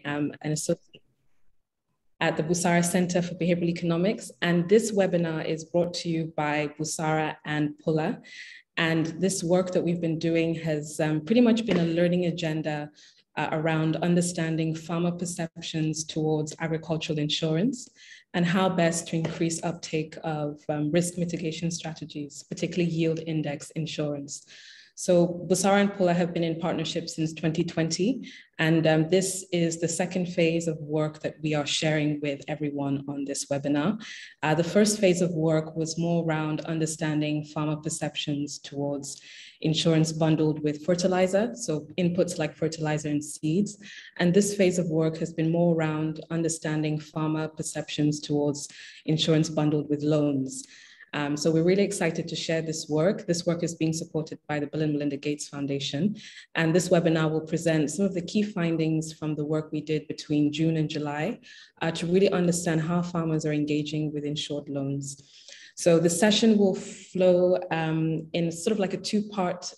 am an associate at the Busara Center for Behavioral Economics. And this webinar is brought to you by Busara and Pula. And this work that we've been doing has pretty much been a learning agenda around understanding farmer perceptions towards agricultural insurance and how best to increase uptake of risk mitigation strategies, particularly yield index insurance. So Busara and Pula have been in partnership since 2020, and this is the second phase of work that we are sharing with everyone on this webinar. The first phase of work was more around understanding farmer perceptions towards insurance bundled with fertilizer, so inputs like fertilizer and seeds. And this phase of work has been more around understanding farmer perceptions towards insurance bundled with loans. So we're really excited to share this work. This work is being supported by the Bill and Melinda Gates Foundation. And this webinar will present some of the key findings from the work we did between June and July to really understand how farmers are engaging with insured loans. So the session will flow in sort of like a two-part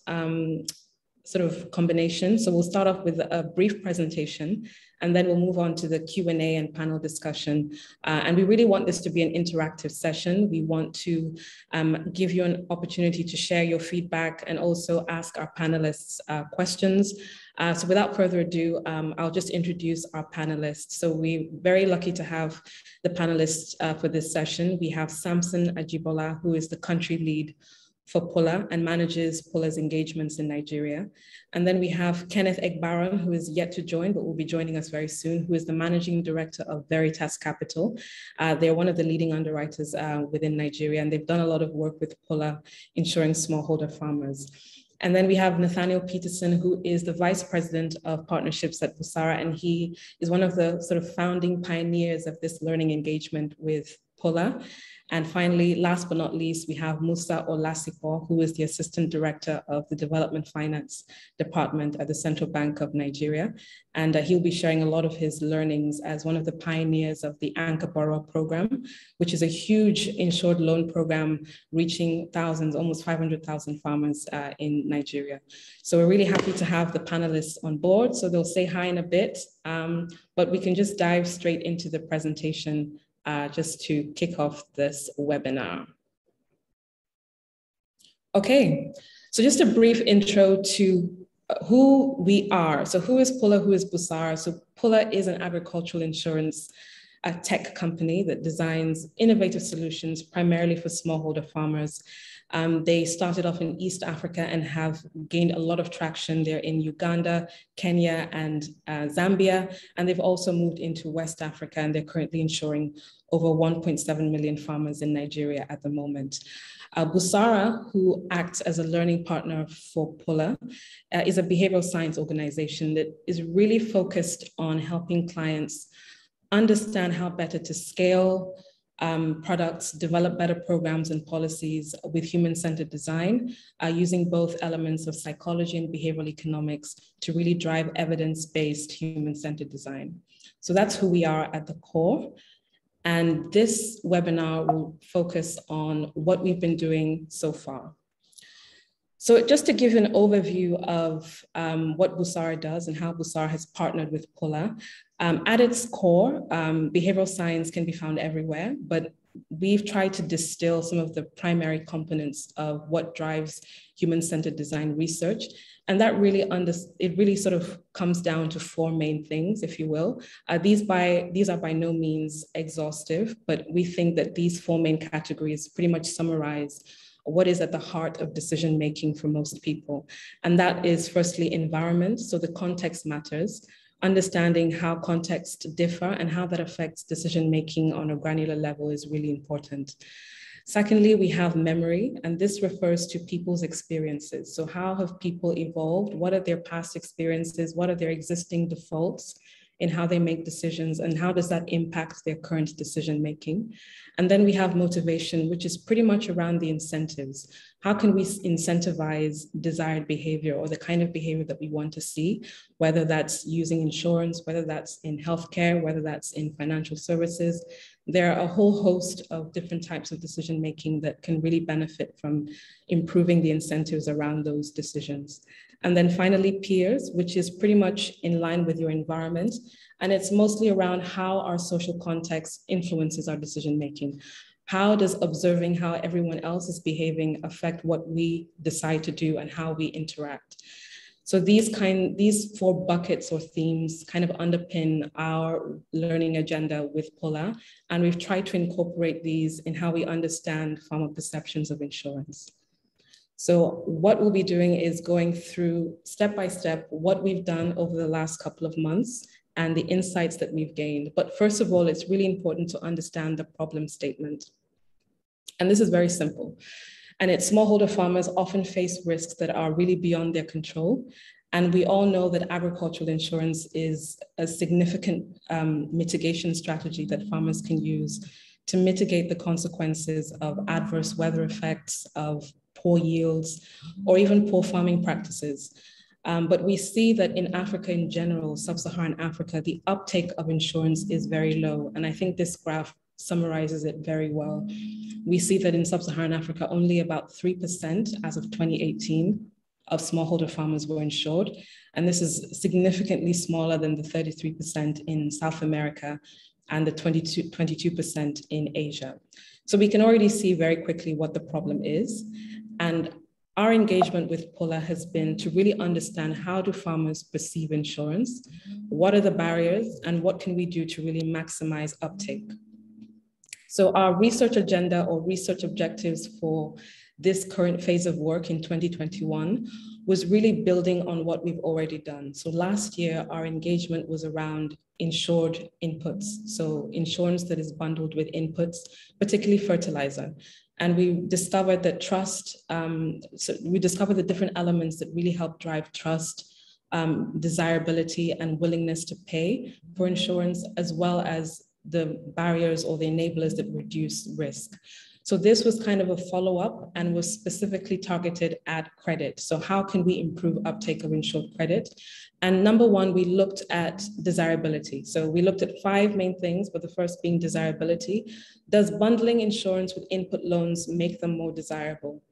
sort of combination. So we'll start off with a brief presentation, and then we'll move on to the Q&A and panel discussion. And we really want this to be an interactive session. We want to give you an opportunity to share your feedback and also ask our panelists questions. So without further ado, I'll just introduce our panelists. So we're very lucky to have the panelists for this session. We have Samson Ajibola, who is the country lead for Pula and manages Pula's engagements in Nigeria. And then we have Kenneth Egbaron, who is yet to join, but will be joining us very soon, who is the managing director of Veritas Capital. They're one of the leading underwriters within Nigeria, and they've done a lot of work with Pula, ensuring smallholder farmers. And then we have Nathaniel Peterson, who is the Vice President of Partnerships at Busara, and he is one of the sort of founding pioneers of this learning engagement with Pula. And finally, last but not least, we have Musa Olasipo, who is the Assistant Director of the Development Finance Department at the Central Bank of Nigeria. And he'll be sharing a lot of his learnings as one of the pioneers of the Anchor Borrower Program, which is a huge insured loan program reaching thousands, almost 500,000 farmers in Nigeria. So we're really happy to have the panelists on board. So they'll say hi in a bit, but we can just dive straight into the presentation just to kick off this webinar. Okay, so just a brief intro to who we are. So who is Pula, who is Busara? So Pula is an agricultural insurance tech company that designs innovative solutions primarily for smallholder farmers. They started off in East Africa and have gained a lot of traction. They're in Uganda, Kenya, and Zambia. And they've also moved into West Africa, and they're currently insuring over 1.7 million farmers in Nigeria at the moment. Busara, who acts as a learning partner for Pula, is a behavioral science organization that is really focused on helping clients understand how better to scale products, develop better programs and policies with human-centered design, using both elements of psychology and behavioral economics to really drive evidence-based human-centered design. So that's who we are at the core. And this webinar will focus on what we've been doing so far. So just to give you an overview of what Busara does and how Busara has partnered with Pula, at its core, behavioral science can be found everywhere, but we've tried to distill some of the primary components of what drives human-centered design research. And that really, it really sort of comes down to four main things, if you will. These are by no means exhaustive, but we think that these four main categories pretty much summarize what is at the heart of decision-making for most people. And that is firstly environment, so the context matters, understanding how contexts differ and how that affects decision-making on a granular level is really important. Secondly, we have memory, and this refers to people's experiences. So how have people evolved? What are their past experiences? What are their existing defaults in how they make decisions, and how does that impact their current decision-making? And then we have motivation, which is pretty much around the incentives. How can we incentivize desired behavior or the kind of behavior that we want to see, whether that's using insurance, whether that's in healthcare, whether that's in financial services. There are a whole host of different types of decision-making that can really benefit from improving the incentives around those decisions. And then finally, peers, which is pretty much in line with your environment. And it's mostly around how our social context influences our decision-making. How does observing how everyone else is behaving affect what we decide to do and how we interact? So these four buckets or themes kind of underpin our learning agenda with Pula, and we've tried to incorporate these in how we understand farmer perceptions of insurance. So what we'll be doing is going through step by step what we've done over the last couple of months and the insights that we've gained. But first of all, it's really important to understand the problem statement. And this is very simple. And it's smallholder farmers often face risks that are really beyond their control. And we all know that agricultural insurance is a significant mitigation strategy that farmers can use to mitigate the consequences of adverse weather effects, of poor yields, or even poor farming practices. But we see that in Africa in general, sub-Saharan Africa, the uptake of insurance is very low. And I think this graph summarizes it very well. We see that in sub-Saharan Africa, only about 3% as of 2018 of smallholder farmers were insured. And this is significantly smaller than the 33% in South America and the 22% in Asia. So we can already see very quickly what the problem is. And our engagement with Pula has been to really understand how do farmers perceive insurance, what are the barriers, and what can we do to really maximize uptake. So our research agenda or research objectives for this current phase of work in 2021 was really building on what we've already done. So last year, our engagement was around insured inputs. So insurance that is bundled with inputs, particularly fertilizer. And we discovered that we discovered the different elements that really help drive trust, desirability, and willingness to pay for insurance, as well as the barriers or the enablers that reduce risk. So this was kind of a follow-up and was specifically targeted at credit. So how can we improve uptake of insured credit? And number one, we looked at desirability. So we looked at 5 main things, but the first being desirability. Does bundling insurance with input loans make them more desirable?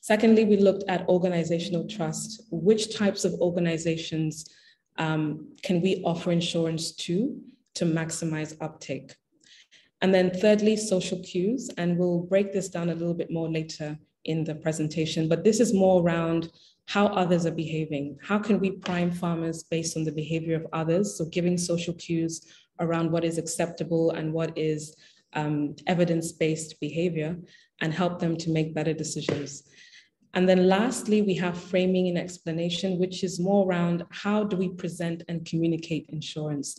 Secondly, we looked at organizational trust. Which types of organizations can we offer insurance to maximize uptake? And then thirdly, social cues, and we'll break this down a little bit more later in the presentation, but this is more around how others are behaving. How can we prime farmers based on the behavior of others? So giving social cues around what is acceptable and what is evidence-based behavior, and help them to make better decisions. And then lastly, we have framing and explanation, which is more around how do we present and communicate insurance.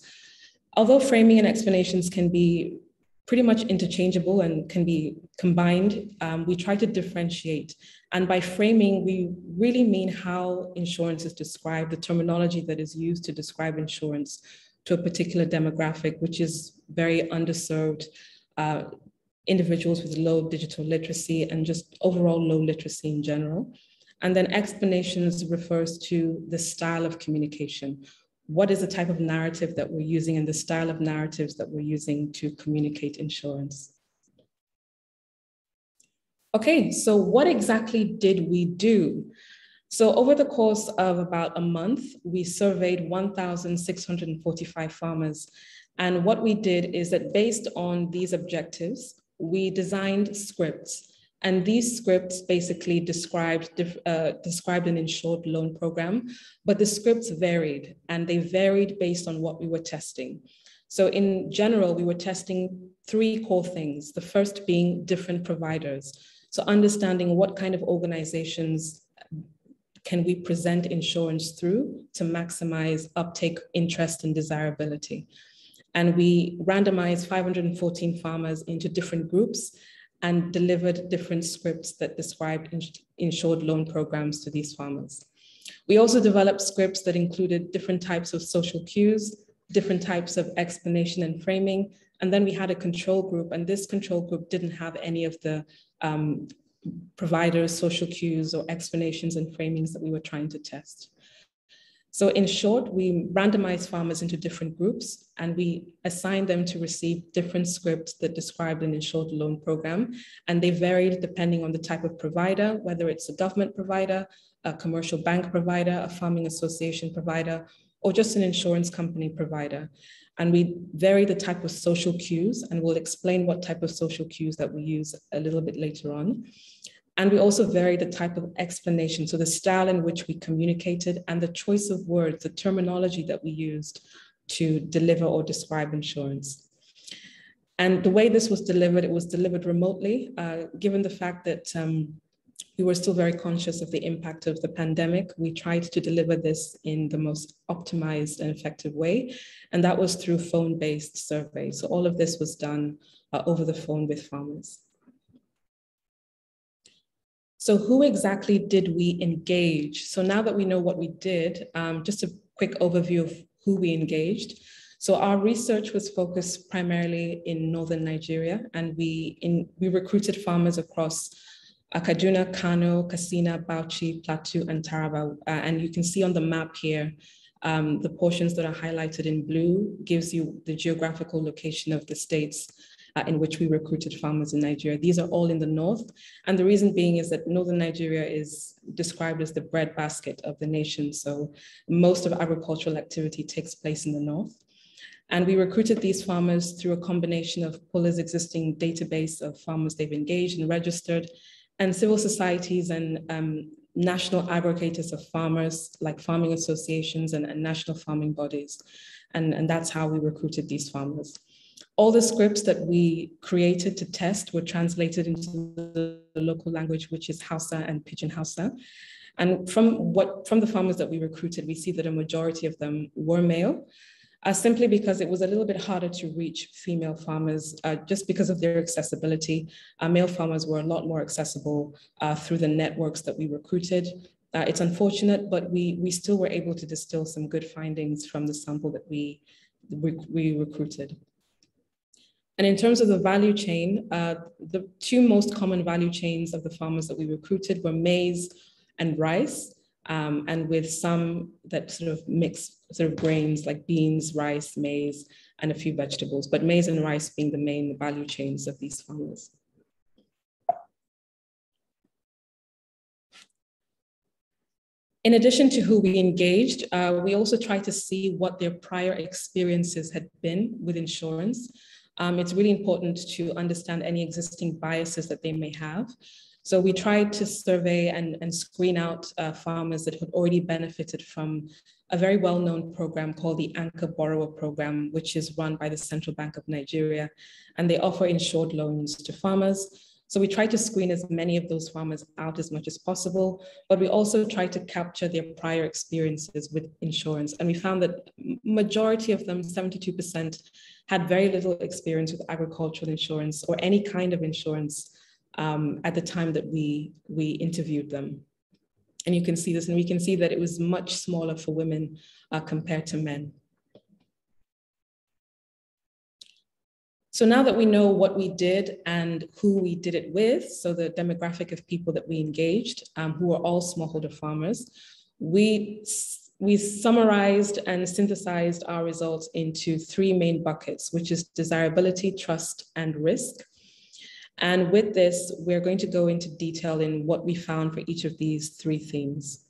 Although framing and explanations can be pretty much interchangeable and can be combined, we try to differentiate. And by framing, we really mean how insurance is described, the terminology that is used to describe insurance to a particular demographic, which is very underserved, individuals with low digital literacy and just overall low literacy in general. And then explanations refers to the style of communication. What is the type of narrative that we're using and the style of narratives that we're using to communicate insurance? Okay, so what exactly did we do? So over the course of about a month, we surveyed 1,645 farmers. And what we did is that based on these objectives, we designed scripts. And these scripts basically described an insured loan program, but the scripts varied, and they varied based on what we were testing. So in general, we were testing 3 core things. The first being different providers. So understanding what kind of organizations can we present insurance through to maximize uptake, interest, and desirability. And we randomized 514 farmers into different groups and delivered different scripts that described insured loan programs to these farmers. We also developed scripts that included different types of social cues, different types of explanation and framing, and then we had a control group, and this control group didn't have any of the providers, social cues, or explanations and framings that we were trying to test. So in short, we randomized farmers into different groups and we assigned them to receive different scripts that described an insured loan program. And they varied depending on the type of provider, whether it's a government provider, a commercial bank provider, a farming association provider, or just an insurance company provider. And we vary the type of social cues, and we'll explain what type of social cues that we use a little bit later on. And we also vary the type of explanation, so the style in which we communicated and the choice of words, the terminology that we used to deliver or describe insurance. And the way this was delivered, it was delivered remotely, given the fact that we were still very conscious of the impact of the pandemic. We tried to deliver this in the most optimized and effective way, and that was through phone-based surveys. So all of this was done over the phone with farmers. So who exactly did we engage? So now that we know what we did, just a quick overview of who we engaged. So our research was focused primarily in northern Nigeria, and we recruited farmers across Kaduna, Kano, Katsina, Bauchi, Plateau, and Taraba. And you can see on the map here, the portions that are highlighted in blue gives you the geographical location of the states in which we recruited farmers in Nigeria. These are all in the north. And the reason being is that northern Nigeria is described as the breadbasket of the nation. So most of agricultural activity takes place in the north. And we recruited these farmers through a combination of Pula's existing database of farmers they've engaged and registered, and civil societies and national aggregators of farmers, like farming associations and national farming bodies. And that's how we recruited these farmers. All the scripts that we created to test were translated into the local language, which is Hausa and Pidgin Hausa. And from the farmers that we recruited, we see that a majority of them were male, simply because it was a little bit harder to reach female farmers just because of their accessibility. Male farmers were a lot more accessible through the networks that we recruited. It's unfortunate, but we still were able to distill some good findings from the sample that we recruited. And in terms of the value chain, the two most common value chains of the farmers that we recruited were maize and rice, and with some that sort of mix sort of grains like beans, rice, maize, and a few vegetables, but maize and rice being the main value chains of these farmers. In addition to who we engaged, we also tried to see what their prior experiences had been with insurance. It's really important to understand any existing biases that they may have. So we tried to survey and screen out farmers that had already benefited from a very well-known program called the Anchor Borrower Program, which is run by the Central Bank of Nigeria, and they offer insured loans to farmers. So we tried to screen as many of those farmers out as much as possible, but we also tried to capture their prior experiences with insurance. And we found that majority of them, 72%, had very little experience with agricultural insurance or any kind of insurance at the time that we interviewed them. And you can see this, and we can see that it was much smaller for women compared to men. So now that we know what we did and who we did it with, so the demographic of people that we engaged, who are all smallholder farmers, we summarized and synthesized our results into three main buckets, which is desirability, trust, and risk. And with this, we're going to go into detail in what we found for each of these three themes.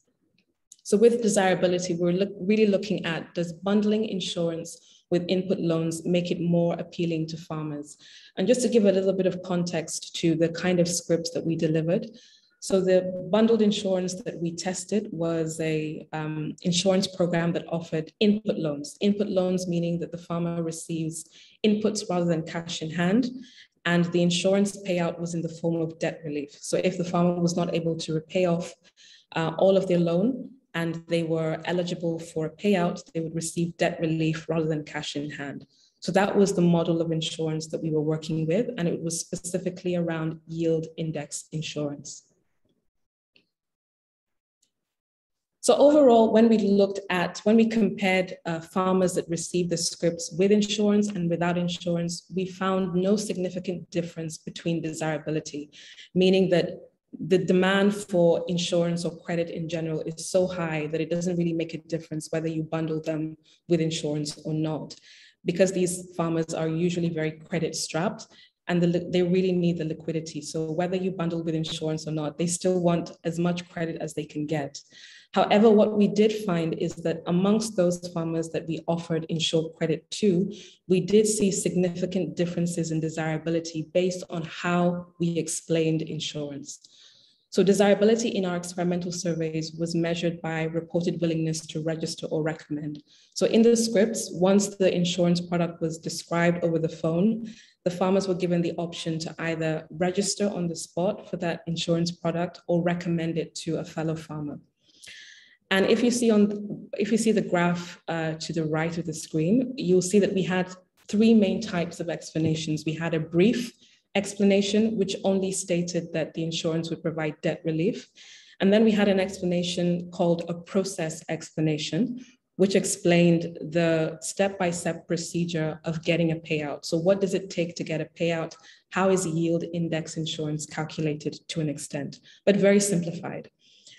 So with desirability, we're really looking at, does bundling insurance with input loans make it more appealing to farmers? And just to give a little bit of context to the kind of scripts that we delivered. So the bundled insurance that we tested was a insurance program that offered input loans. Input loans meaning that the farmer receives inputs rather than cash in hand. And the insurance payout was in the form of debt relief. So if the farmer was not able to repay off all of their loan and they were eligible for a payout, they would receive debt relief rather than cash in hand. So that was the model of insurance that we were working with, and it was specifically around yield index insurance. So overall, when we compared farmers that received the scripts with insurance and without insurance, we found no significant difference between desirability, meaning that the demand for insurance or credit in general is so high that it doesn't really make a difference whether you bundle them with insurance or not. Because these farmers are usually very credit strapped, and they really need the liquidity. So whether you bundle with insurance or not, they still want as much credit as they can get. However, what we did find is that amongst those farmers that we offered insured credit to, we did see significant differences in desirability based on how we explained insurance. So desirability in our experimental surveys was measured by reported willingness to register or recommend. So in the scripts, once the insurance product was described over the phone, the farmers were given the option to either register on the spot for that insurance product or recommend it to a fellow farmer. And if you see the graph to the right of the screen, you'll see that we had three main types of explanations. We had a brief explanation, which only stated that the insurance would provide debt relief. And then we had an explanation called a process explanation, which explained the step-by-step procedure of getting a payout. So what does it take to get a payout? How is yield index insurance calculated to an extent, but very simplified.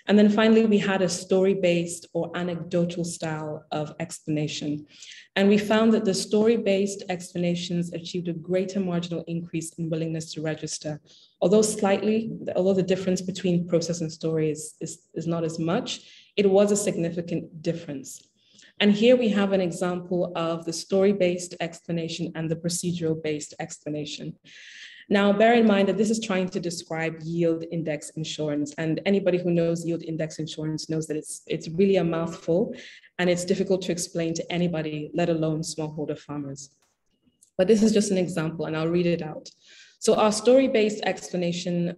And then finally, we had a story-based or anecdotal style of explanation. And we found that the story-based explanations achieved a greater marginal increase in willingness to register. Although the difference between process and story is not as much, it was a significant difference. And here we have an example of the story-based explanation and the procedural-based explanation. Now, bear in mind that this is trying to describe yield index insurance, and anybody who knows yield index insurance knows that it's really a mouthful and it's difficult to explain to anybody, let alone smallholder farmers. But this is just an example and I'll read it out. So our story-based explanation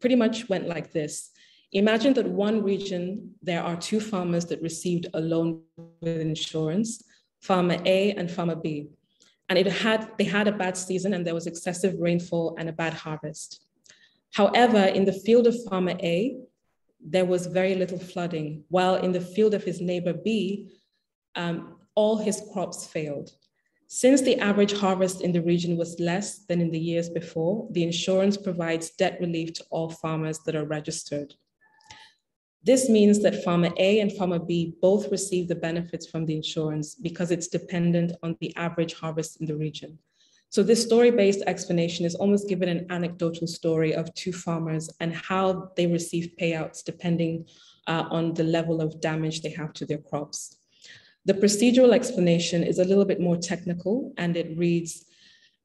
pretty much went like this. Imagine that one region, there are two farmers that received a loan with insurance, farmer A and farmer B. And they had a bad season and there was excessive rainfall and a bad harvest. However, in the field of farmer A, there was very little flooding, while in the field of his neighbor B, all his crops failed. Since the average harvest in the region was less than in the years before, the insurance provides debt relief to all farmers that are registered. This means that farmer A and farmer B both receive the benefits from the insurance because it's dependent on the average harvest in the region. So this story-based explanation is almost given an anecdotal story of two farmers and how they receive payouts depending on the level of damage they have to their crops. The procedural explanation is a little bit more technical and it reads,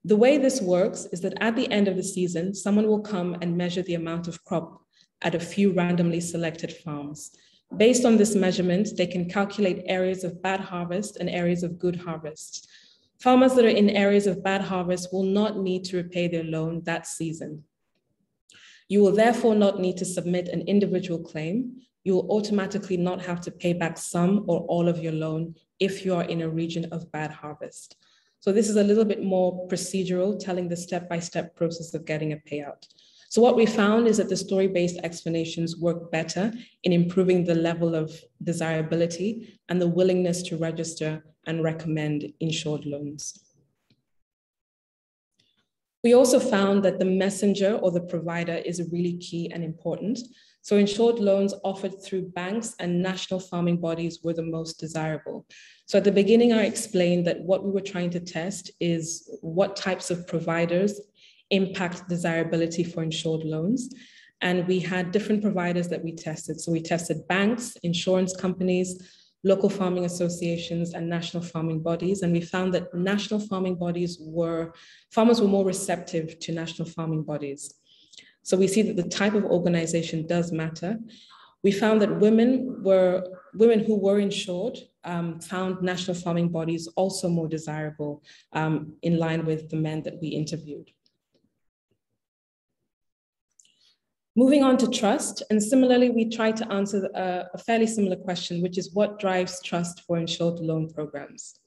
the way this works is that at the end of the season, someone will come and measure the amount of crop at a few randomly selected farms. Based on this measurement, they can calculate areas of bad harvest and areas of good harvest. Farmers that are in areas of bad harvest will not need to repay their loan that season. You will therefore not need to submit an individual claim. You will automatically not have to pay back some or all of your loan if you are in a region of bad harvest. So this is a little bit more procedural, telling the step-by-step process of getting a payout. So what we found is that the story-based explanations work better in improving the level of desirability and the willingness to register and recommend insured loans. We also found that the messenger or the provider is really key and important. So insured loans offered through banks and national farming bodies were the most desirable. So at the beginning, I explained that what we were trying to test is what types of providers impact desirability for insured loans. And we had different providers that we tested. So we tested banks, insurance companies, local farming associations, and national farming bodies. And we found that national farming bodies farmers were more receptive to national farming bodies. So we see that the type of organization does matter. We found that women who were insured found national farming bodies also more desirable in line with the men that we interviewed. Moving on to trust, and similarly, we tried to answer a fairly similar question, which is what drives trust for insured loan programs?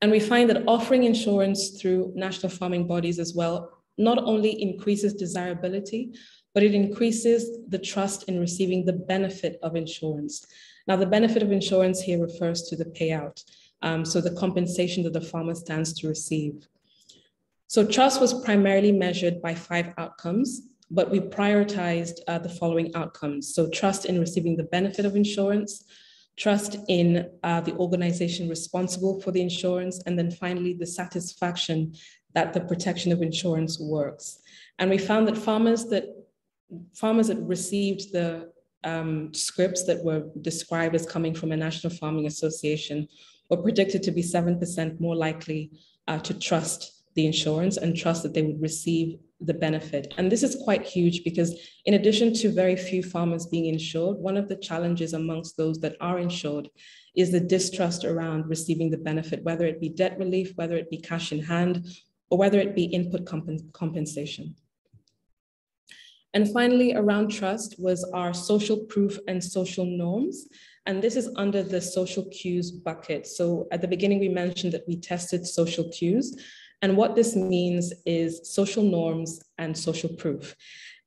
And we find that offering insurance through national farming bodies as well not only increases desirability, but it increases the trust in receiving the benefit of insurance. Now, the benefit of insurance here refers to the payout, so the compensation that the farmer stands to receive. So trust was primarily measured by 5 outcomes, but we prioritized the following outcomes. So trust in receiving the benefit of insurance, trust in the organization responsible for the insurance, and then finally the satisfaction that the protection of insurance works. And we found that farmers that received the scripts that were described as coming from a National Farming Association were predicted to be 7% more likely to trust the insurance and trust that they would receive the benefit. And this is quite huge because in addition to very few farmers being insured, one of the challenges amongst those that are insured is the distrust around receiving the benefit, whether it be debt relief, whether it be cash in hand, or whether it be input compensation. And finally, around trust was our social proof and social norms. And this is under the social cues bucket. So at the beginning, we mentioned that we tested social cues. And what this means is social norms and social proof.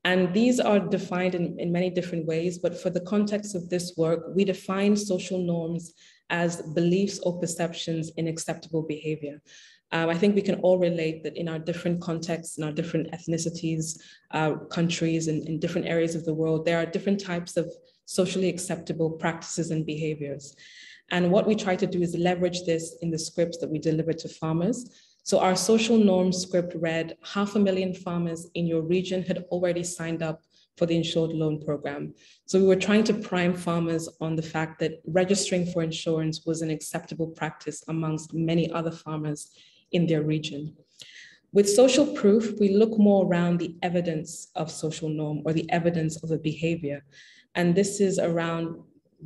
And these are defined in many different ways, but for the context of this work, we define social norms as beliefs or perceptions in acceptable behavior. I think we can all relate that in our different contexts, in our different ethnicities, countries, and in different areas of the world, there are different types of socially acceptable practices and behaviors. And what we try to do is leverage this in the scripts that we deliver to farmers. So our social norms script read, 500,000 farmers in your region had already signed up for the insured loan program. So we were trying to prime farmers on the fact that registering for insurance was an acceptable practice amongst many other farmers in their region. With social proof, we look more around the evidence of social norm or the evidence of a behavior. And this is around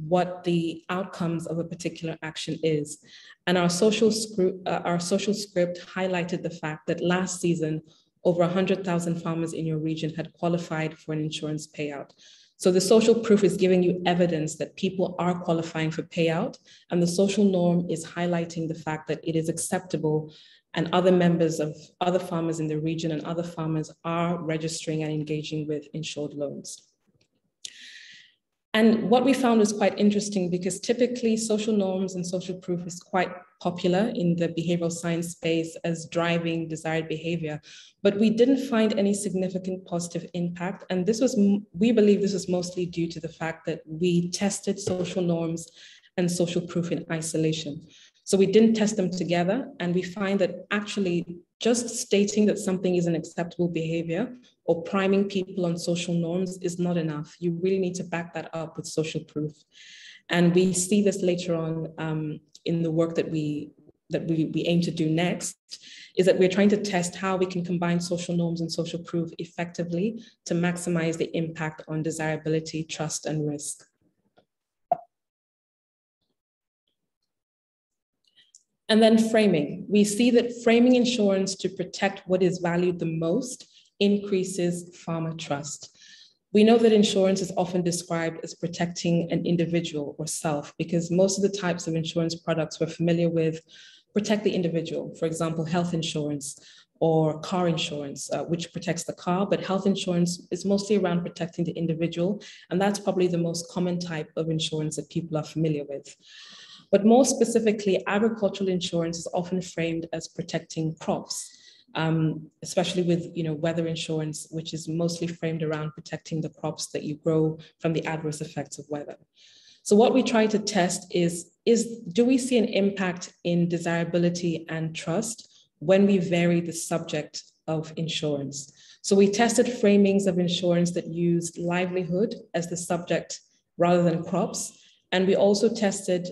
what the outcomes of a particular action is. And our social script highlighted the fact that last season, over 100,000 farmers in your region had qualified for an insurance payout. So the social proof is giving you evidence that people are qualifying for payout, and the social norm is highlighting the fact that it is acceptable and other members of other farmers in the region and other farmers are registering and engaging with insured loans. And what we found was quite interesting because typically social norms and social proof is quite popular in the behavioral science space as driving desired behavior, but we didn't find any significant positive impact. And this was, we believe this was mostly due to the fact that we tested social norms and social proof in isolation. So we didn't test them together, and we find that actually just stating that something is an acceptable behavior or priming people on social norms is not enough. You really need to back that up with social proof. And we see this later on in the work that we aim to do next, is that we're trying to test how we can combine social norms and social proof effectively to maximize the impact on desirability, trust, and risk. And then framing. We see that framing insurance to protect what is valued the most increases farmer trust. We know that insurance is often described as protecting an individual or self, because most of the types of insurance products we're familiar with protect the individual. For example, health insurance or car insurance, which protects the car, but health insurance is mostly around protecting the individual. And that's probably the most common type of insurance that people are familiar with. But more specifically, agricultural insurance is often framed as protecting crops, especially with weather insurance, which is mostly framed around protecting the crops that you grow from the adverse effects of weather. So what we try to test is do we see an impact in desirability and trust when we vary the subject of insurance? So we tested framings of insurance that used livelihood as the subject rather than crops. And we also tested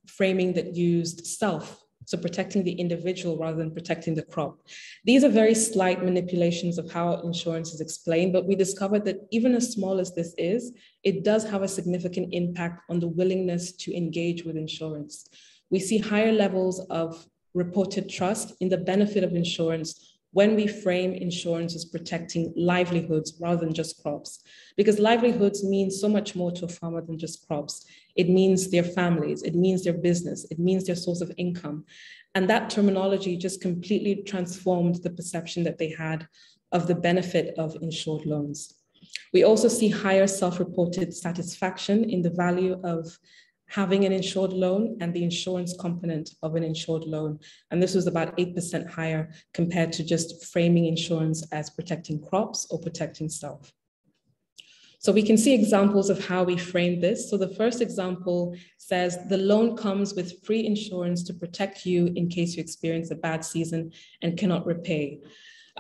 framing that used self, so protecting the individual rather than protecting the crop. These are very slight manipulations of how insurance is explained, but we discovered that even as small as this is, it does have a significant impact on the willingness to engage with insurance. We see higher levels of reported trust in the benefit of insurance when we frame insurance as protecting livelihoods rather than just crops. Because livelihoods mean so much more to a farmer than just crops. It means their families, it means their business, it means their source of income. And that terminology just completely transformed the perception that they had of the benefit of insured loans. We also see higher self-reported satisfaction in the value of having an insured loan and the insurance component of an insured loan. And this was about 8% higher compared to just framing insurance as protecting crops or protecting self. So we can see examples of how we frame this. So the first example says the loan comes with free insurance to protect you in case you experience a bad season and cannot repay.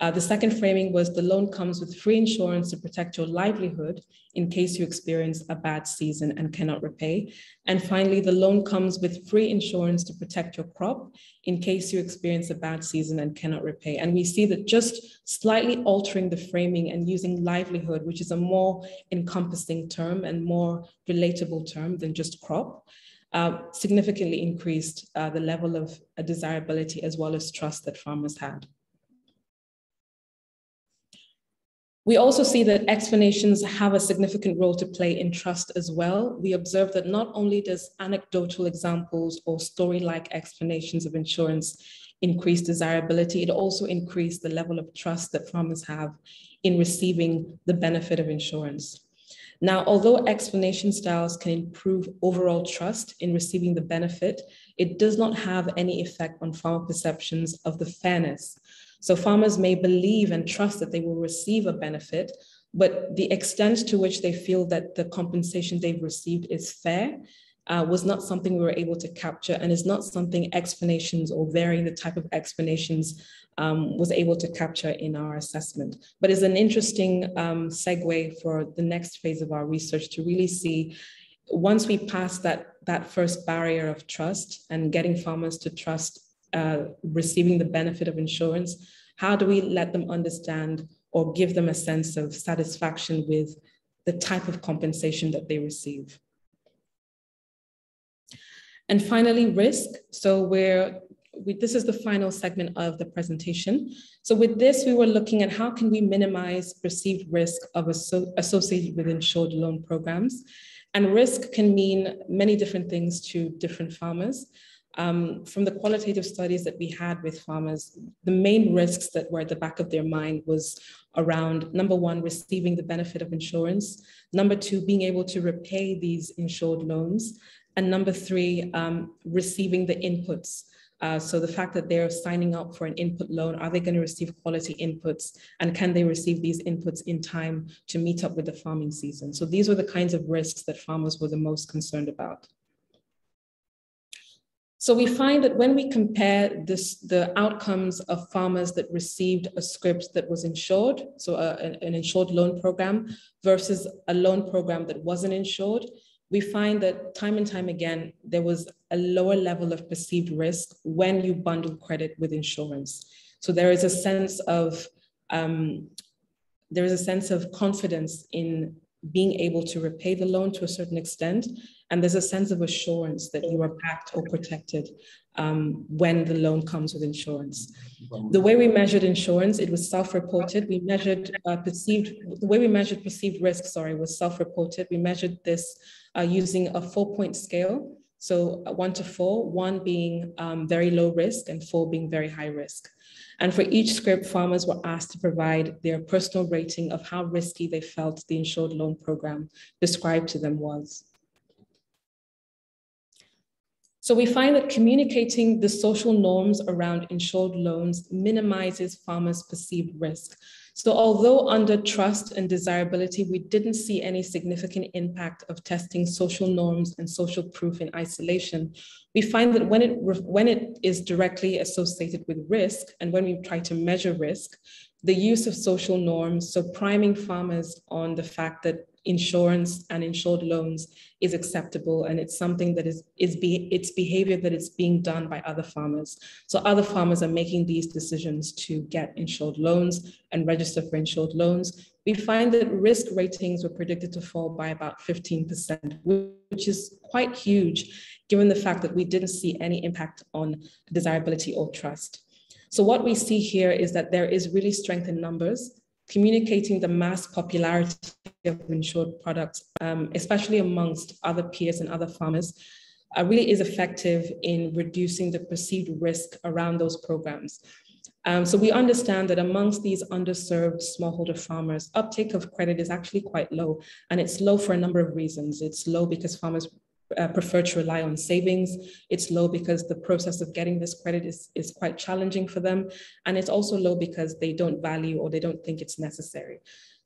The second framing was the loan comes with free insurance to protect your livelihood in case you experience a bad season and cannot repay. And finally, the loan comes with free insurance to protect your crop in case you experience a bad season and cannot repay. And we see that just slightly altering the framing and using livelihood, which is a more encompassing term and more relatable term than just crop, significantly increased the level of desirability as well as trust that farmers had. We also see that explanations have a significant role to play in trust as well. We observe that not only does anecdotal examples or story-like explanations of insurance increase desirability, it also increased the level of trust that farmers have in receiving the benefit of insurance. Now, although explanation styles can improve overall trust in receiving the benefit, it does not have any effect on farmer perceptions of the fairness. So farmers may believe and trust that they will receive a benefit, but the extent to which they feel that the compensation they've received is fair was not something we were able to capture, and is not something explanations or varying the type of explanations was able to capture in our assessment. But it's an interesting segue for the next phase of our research to really see, once we pass that first barrier of trust and getting farmers to trust receiving the benefit of insurance, how do we let them understand or give them a sense of satisfaction with the type of compensation that they receive? And finally, risk. So this is the final segment of the presentation. So with this, we were looking at how can we minimize perceived risk associated with insured loan programs. And risk can mean many different things to different farmers. From the qualitative studies that we had with farmers, the main risks that were at the back of their mind was around, number one, receiving the benefit of insurance, number two, being able to repay these insured loans, and number three, receiving the inputs. So the fact that they're signing up for an input loan, are they going to receive quality inputs, and can they receive these inputs in time to meet up with the farming season? So these were the kinds of risks that farmers were the most concerned about. So we find that when we compare the outcomes of farmers that received a script that was insured, so an insured loan program versus a loan program that wasn't insured, we find that time and time again, there was a lower level of perceived risk when you bundle credit with insurance. So there is a sense of confidence in being able to repay the loan to a certain extent. And there's a sense of assurance that you are backed or protected when the loan comes with insurance. The way we measured insurance, it was self-reported. We measured the way we measured perceived risk, was self-reported. We measured this using a 4-point scale. So 1 to 4, 1 being very low risk and 4 being very high risk. And for each script, farmers were asked to provide their personal rating of how risky they felt the insured loan program described to them was. So we find that communicating the social norms around insured loans minimizes farmers' perceived risk. So although under trust and desirability, we didn't see any significant impact of testing social norms and social proof in isolation, we find that when it is directly associated with risk, and when we try to measure risk, the use of social norms, so priming farmers on the fact that insurance and insured loans is acceptable, and it's something that it's behavior that is being done by other farmers. So other farmers are making these decisions to get insured loans and register for insured loans. We find that risk ratings were predicted to fall by about 15%, which is quite huge, given the fact that we didn't see any impact on desirability or trust. So what we see here is that there is really strength in numbers, communicating the mass popularity of insured products, especially amongst other peers and other farmers, really is effective in reducing the perceived risk around those programs. So we understand that amongst these underserved smallholder farmers, uptake of credit is actually quite low, and it's low for a number of reasons. It's low because farmers prefer to rely on savings. It's low because the process of getting this credit is quite challenging for them. And it's also low because they don't value or they don't think it's necessary.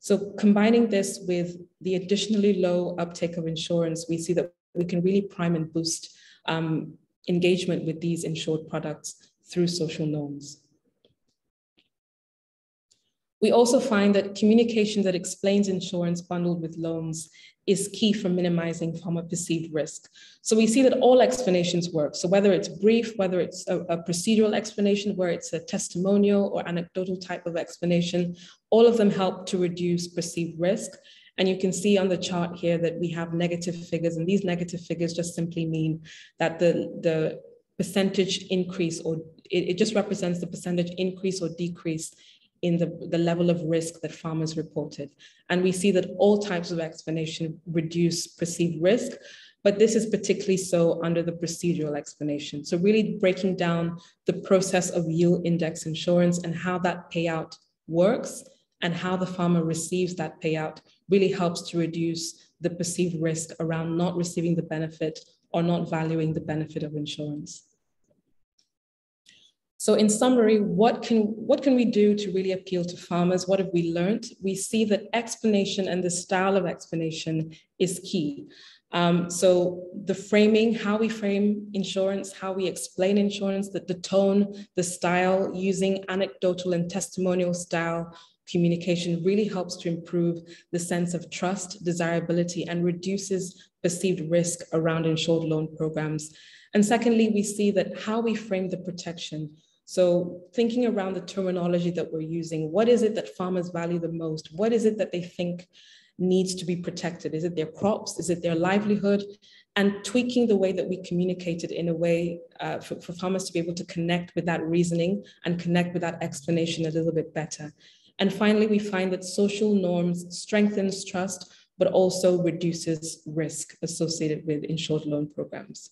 So combining this with the additionally low uptake of insurance, we see that we can really prime and boost engagement with these insured products through social norms. We also find that communication that explains insurance bundled with loans is key for minimizing farmer perceived risk. So we see that all explanations work. So whether it's brief, whether it's a procedural explanation, where it's a testimonial or anecdotal type of explanation, all of them help to reduce perceived risk. And you can see on the chart here that we have negative figures, and these negative figures just simply mean that the percentage increase, or it just represents the percentage increase or decrease in the level of risk that farmers reported. And we see that all types of explanation reduce perceived risk, but this is particularly so under the procedural explanation. So really breaking down the process of yield index insurance and how that payout works and how the farmer receives that payout really helps to reduce the perceived risk around not receiving the benefit or not valuing the benefit of insurance. So in summary, what can we do to really appeal to farmers? What have we learned? We see that explanation and the style of explanation is key. So the framing, how we frame insurance, how we explain insurance, the tone, the style, using anecdotal and testimonial style communication really helps to improve the sense of trust, desirability, and reduces perceived risk around insured loan programs. And secondly, we see that how we frame the protection. So thinking around the terminology that we're using, what is it that farmers value the most? What is it that they think needs to be protected? Is it their crops? Is it their livelihood? And tweaking the way that we communicate it in a way for farmers to be able to connect with that reasoning and connect with that explanation a little bit better. And finally, we find that social norms strengthens trust, but also reduces risk associated with insured loan programs.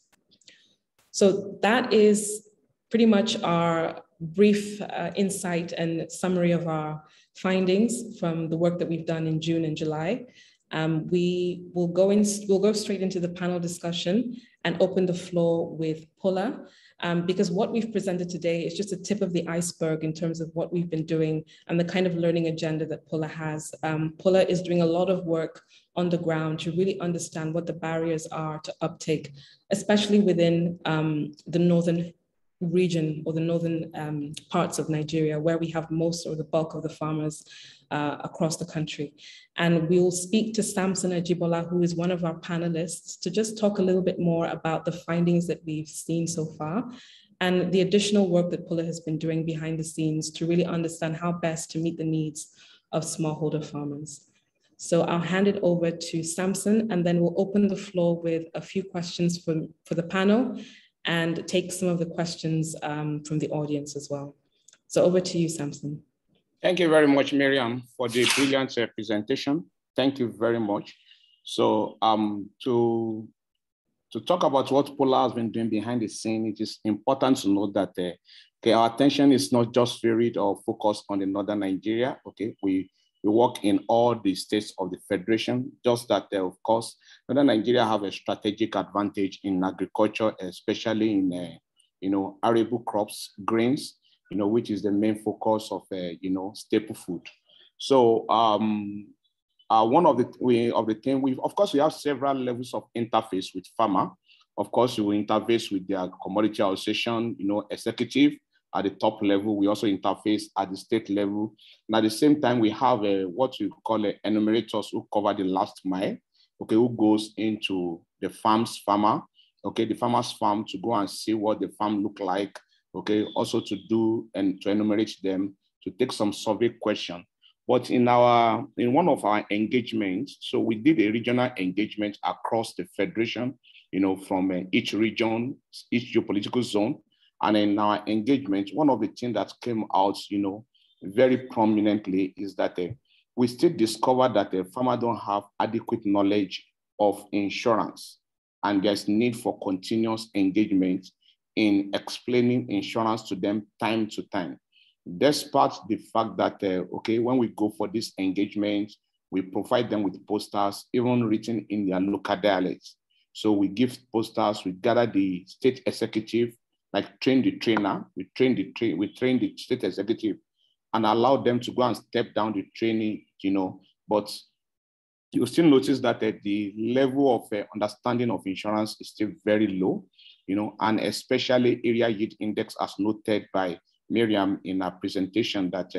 So that is pretty much our brief insight and summary of our findings from the work that we've done in June and July. We'll go straight into the panel discussion and open the floor with Pula, because what we've presented today is just a tip of the iceberg in terms of what we've been doing and the kind of learning agenda that Pula has. Pula is doing a lot of work on the ground to really understand what the barriers are to uptake, especially within the northern region or the northern parts of Nigeria, where we have most or the bulk of the farmers across the country. And we will speak to Samson Ajibola, who is one of our panelists, to just talk a little bit more about the findings that we've seen so far and the additional work that Pula has been doing behind the scenes to really understand how best to meet the needs of smallholder farmers. So I'll hand it over to Samson, and then we'll open the floor with a few questions for the panel and take some of the questions from the audience as well. So over to you, Samson. Thank you very much, Miriam, for the brilliant presentation. Thank you very much. So to talk about what Pula has been doing behind the scene, it is important to note that our attention is not just varied or focused on the northern Nigeria. Okay, we work in all the states of the Federation, just that, of course, northern Nigeria have a strategic advantage in agriculture, especially in arable crops, grains, which is the main focus of, staple food. So one of the things, we have several levels of interface with farmer. Of course, we will interface with their commodity association, executive. At the top level, we also interface at the state level. And at the same time, we have what we call enumerators who cover the last mile, okay, who goes into the farmer, okay, the farmer's farm to go and see what the farm look like, okay, also to do and to enumerate them, to take some survey question. But in one of our engagements, so we did a regional engagement across the Federation, from each region, each geopolitical zone. And in our engagement, one of the things that came out, very prominently is that we still discovered that the farmer don't have adequate knowledge of insurance. And there's need for continuous engagement in explaining insurance to them time to time. Despite the fact that, when we go for this engagement, we provide them with posters, even written in their local dialects. So we give posters, we gather the state executive, like train the trainer, we train the state executive and allow them to go and step down the training, but you'll still notice that the level of understanding of insurance is still very low, and especially area yield index, as noted by Miriam in her presentation, that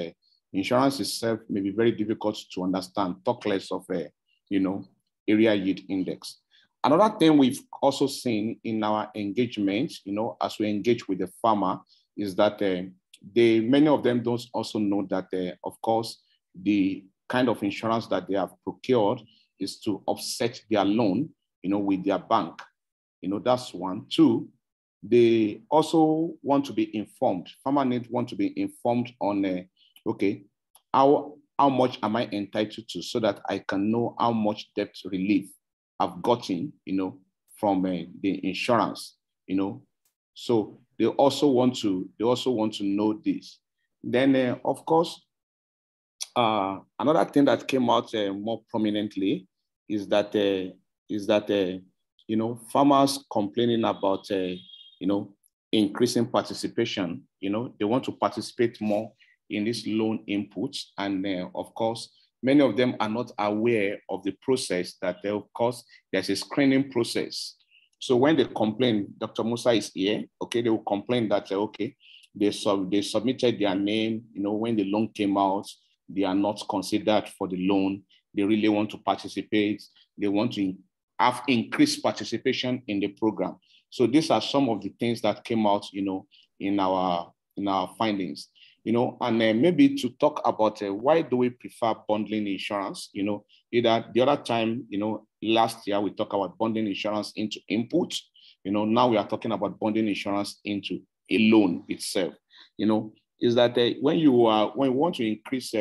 insurance itself may be very difficult to understand, talk less of area yield index. Another thing we've also seen in our engagement, as we engage with the farmer, is that many of them don't also know that, of course, the kind of insurance that they have procured is to offset their loan, with their bank. That's one. Two, they also want to be informed. Farmers want to be informed on, okay, how much am I entitled to, so that I can know how much debt relief I've gotten, from the insurance, So they also want to know this. Then, of course, another thing that came out more prominently is that farmers complaining about increasing participation. They want to participate more in this loan inputs, and of course, many of them are not aware of the process that, of course, there's a screening process. So when they complain, Dr. Musa is here, okay, they will complain that, okay, they submitted their name, when the loan came out, they are not considered for the loan. They really want to participate. They want to have increased participation in the program. So these are some of the things that came out, in our findings. And maybe to talk about why do we prefer bundling insurance? Either the other time, last year we talked about bundling insurance into input. Now we are talking about bundling insurance into a loan itself. Is that when you want to increase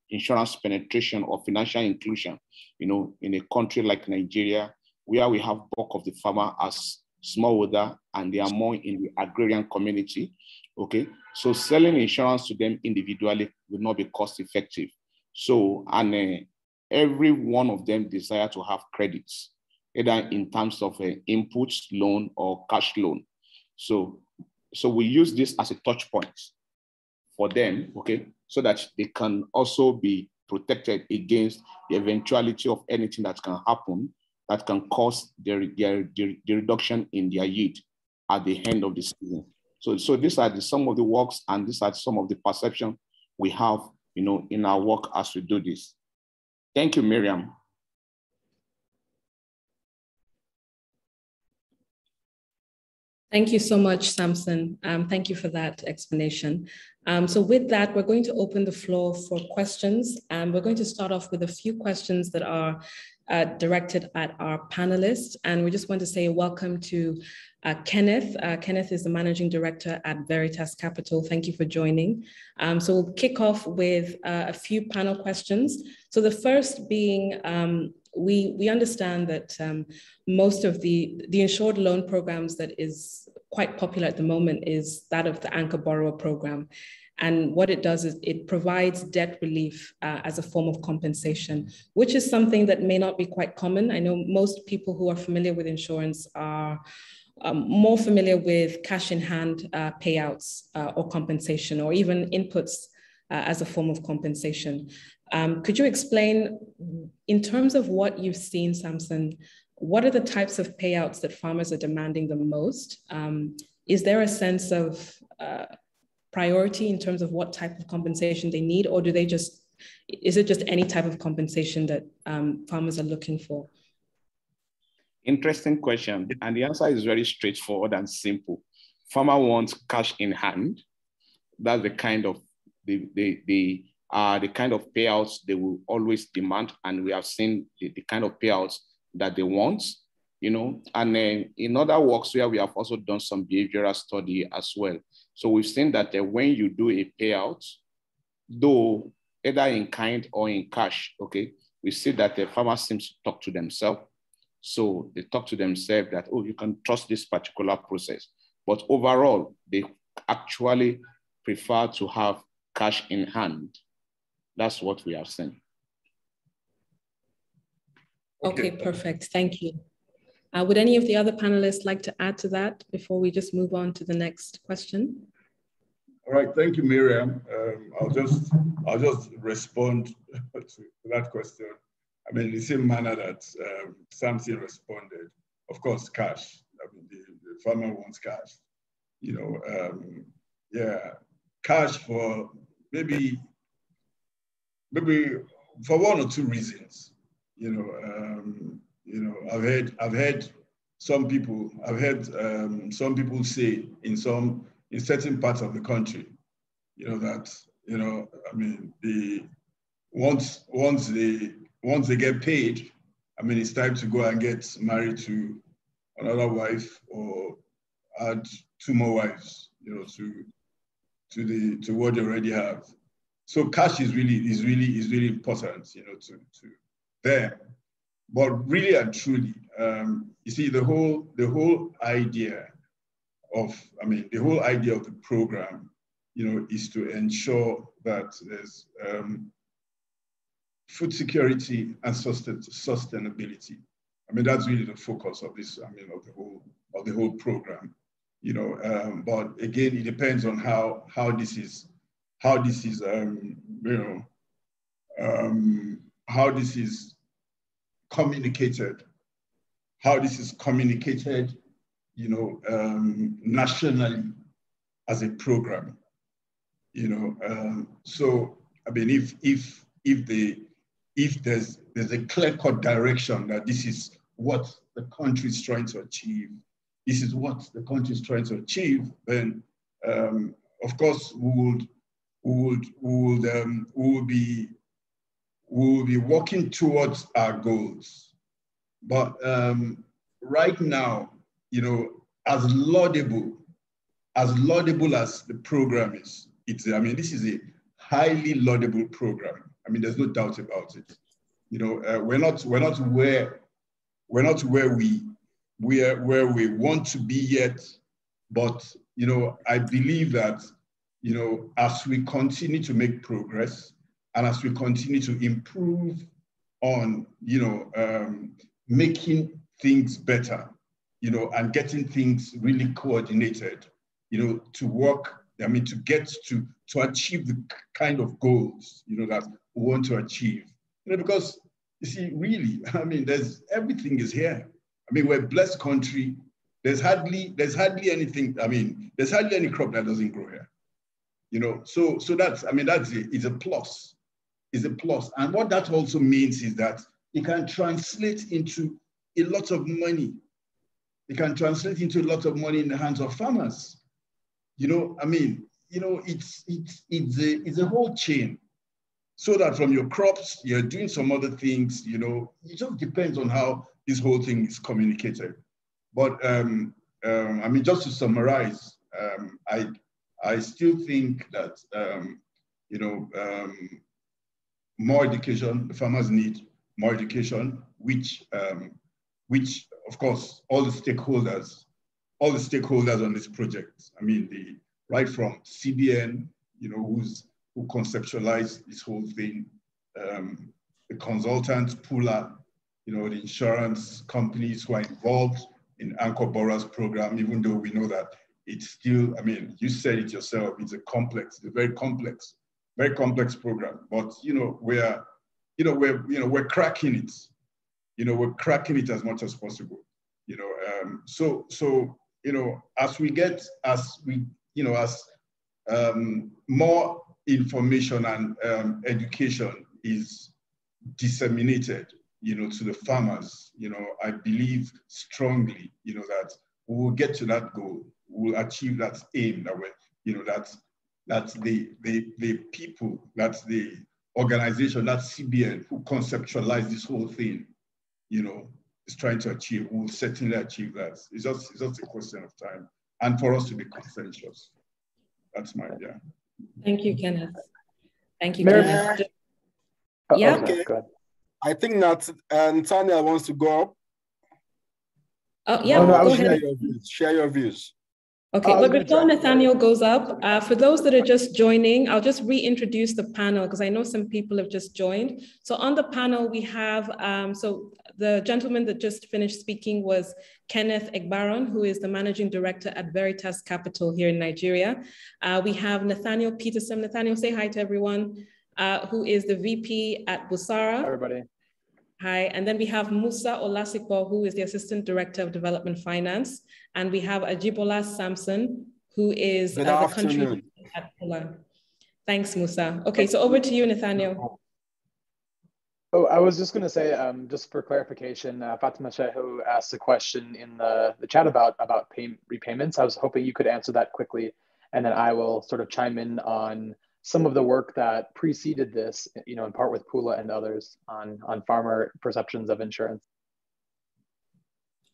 insurance penetration or financial inclusion, in a country like Nigeria, where we have bulk of the farmer as smallholder and they are more in the agrarian community. Okay, so selling insurance to them individually will not be cost effective. So, and every one of them desire to have credits, either in terms of inputs, loan, or cash loan. So we use this as a touch point for them, okay, so that they can also be protected against the eventuality of anything that can happen that can cause the reduction in their yield at the end of the season. So these are some of the works, and these are some of the perception we have, in our work as we do this. Thank you, Miriam. Thank you so much, Samson. Thank you for that explanation. So with that, we're going to open the floor for questions. We're going to start off with a few questions that are directed at our panelists. And we just want to say welcome to Kenneth. Kenneth is the Managing Director at Veritas Capital. Thank you for joining. So we'll kick off with a few panel questions. So the first being, we understand that most of the insured loan programs that is quite popular at the moment is that of the Anchor Borrower Program. And what it does is it provides debt relief as a form of compensation, which is something that may not be quite common. I know most people who are familiar with insurance are more familiar with cash in hand payouts or compensation, or even inputs as a form of compensation. Could you explain, in terms of what you've seen, Samson, what are the types of payouts that farmers are demanding the most? Is there a sense of priority in terms of what type of compensation they need, or is it just any type of compensation that farmers are looking for? Interesting question. And the answer is very straightforward and simple. Farmer wants cash in hand. That's the kind of the kind of payouts they will always demand. And we have seen the kind of payouts that they want, and in other works where we have also done some behavioral study as well. So we've seen that when you do a payout, though either in kind or in cash, okay, we see that the farmer seems to talk to themselves. So they talk to themselves that, oh, you can trust this particular process. But overall, they actually prefer to have cash in hand. That's what we have seen. Okay, perfect. Thank you. Would any of the other panelists like to add to that before we just move on to the next question? All right, thank you, Miriam. I'll just respond to that question, I mean, the same manner that Samson responded, of course, cash. I mean, the farmer wants cash. You know, yeah, cash for maybe for one or two reasons. You know, I've heard some people say in certain parts of the country, you know, that, you know, I mean, once they get paid, I mean, it's time to go and get married to another wife or add 2 more wives, you know, to what they already have. So cash is really important, you know, to them. But really and truly, you see, the whole idea of the program, you know, is to ensure that there's food security and sustainability. I mean, that's really the focus of this, I mean, of the whole program, you know. But again, it depends on how this is communicated, you know, nationally as a program, you know. So I mean, if there's a clear-cut direction that this is what the country is trying to achieve, then of course we will be working towards our goals. But right now, you know, as laudable as the program is, I mean, this is a highly laudable program. I mean, there's no doubt about it. You know, we're not where we want to be yet, but, you know, I believe that, you know, as we continue to make progress and as we continue to improve on, you know, making things better, you know, and getting things really coordinated, you know, to work, I mean, to get to achieve the kind of goals, you know, that we want to achieve, you know, because you see, really, I mean, everything is here. I mean, we're a blessed country. There's hardly anything, I mean, there's hardly any crop that doesn't grow here, you know. So that's, I mean, it's a plus. It's a plus. And what that also means is that it can translate into a lot of money. It can translate into a lot of money in the hands of farmers. You know, I mean, you know, it's a whole chain. So that from your crops, you're doing some other things, you know, it just depends on how this whole thing is communicated. But I mean, just to summarize, I still think that, you know, more education, the farmers need more education, which of course, all the stakeholders on this project, I mean, right from CBN, you know, who conceptualized this whole thing, the consultants, Pula, you know, the insurance companies who are involved in Anchor Borrowers program, even though we know that it's still, I mean, you said it yourself, it's a very complex program. But, you know, we're cracking it. You know, we're cracking it as much as possible. You know, so you know, as more information and education is disseminated, you know, to the farmers, you know, I believe strongly, you know, that we will get to that goal, we will achieve that aim, that we're, you know, that's the people, that's the organization, that's CBN who conceptualized this whole thing, you know, is trying to achieve. We will certainly achieve that. It's just a question of time, and for us to be conscientious. That's my idea. Thank you, Kenneth. Thank you, Kenneth. Yeah. Okay. I think that Nathaniel wants to go up. Oh, yeah, go ahead. Share your views. Okay, but before Nathaniel goes up, for those that are just joining, I'll just reintroduce the panel because I know some people have just joined. So on the panel, we have, so the gentleman that just finished speaking was Kenneth Egbaron, who is the Managing Director at Veritas Capital here in Nigeria. We have Nathaniel Peterson. Nathaniel, say hi to everyone. who is the VP at Busara. Hi, everybody. Hi, and then we have Musa Olasipo, who is the Assistant Director of Development Finance. And we have Ajibola Samson, who is the country at Pula. Thanks, Musa. Okay, so over to you, Nathaniel. Oh, I was just going to say, just for clarification, Fatima Shehu asked a question in the chat about repayments. I was hoping you could answer that quickly, and then I will sort of chime in on some of the work that preceded this, in part with Pula and others on farmer perceptions of insurance.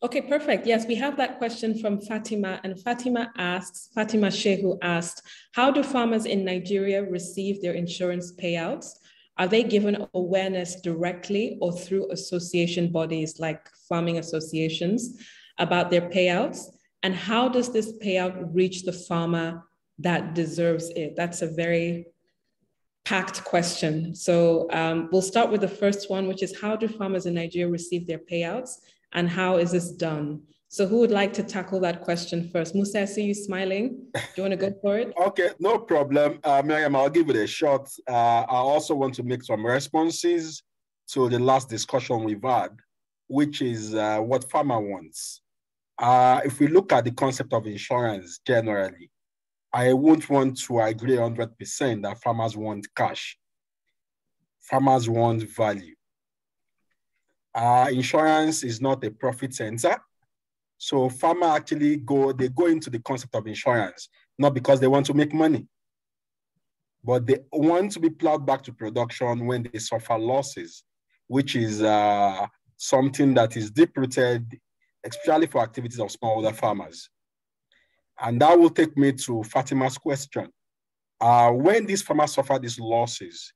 Okay, perfect. Yes, we have that question from Fatima, and Fatima Shehu asked, how do farmers in Nigeria receive their insurance payouts? Are they given awareness directly or through association bodies like farming associations about their payouts? And how does this payout reach the farmer that deserves it? That's a very packed question. So we'll start with the first one, which is how do farmers in Nigeria receive their payouts and how is this done? So who would like to tackle that question first? Musa, I see you smiling. Do you want to go for it? Okay, no problem. Miriam, I'll give it a shot. I also want to make some responses to the last discussion we've had, which is what farmer wants. If we look at the concept of insurance generally, I won't want to agree 100% that farmers want cash. Farmers want value. Insurance is not a profit center. So farmers actually go into the concept of insurance, not because they want to make money, but they want to be plowed back to production when they suffer losses, which is something that is deep-rooted, especially for activities of smallholder farmers. And that will take me to Fatima's question. When these farmers suffer these losses,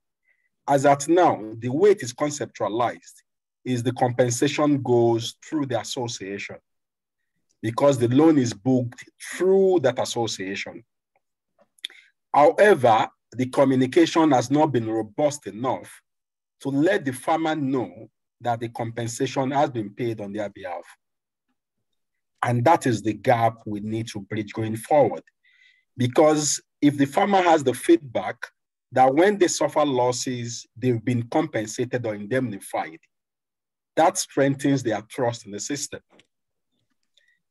as at now, the way it is conceptualized is the compensation goes through the association because the loan is booked through that association. However, the communication has not been robust enough to let the farmer know that the compensation has been paid on their behalf. And that is the gap we need to bridge going forward. Because if the farmer has the feedback that when they suffer losses, they've been compensated or indemnified, that strengthens their trust in the system.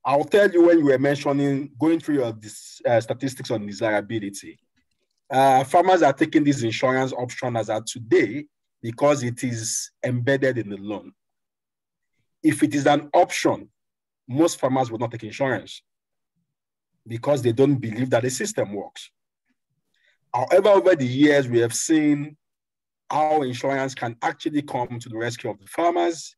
I'll tell you when you were mentioning, going through your statistics on desirability, farmers are taking this insurance option as at today because it is embedded in the loan. If it is an option, most farmers will not take insurance because they don't believe that the system works. However, over the years, we have seen how insurance can actually come to the rescue of the farmers,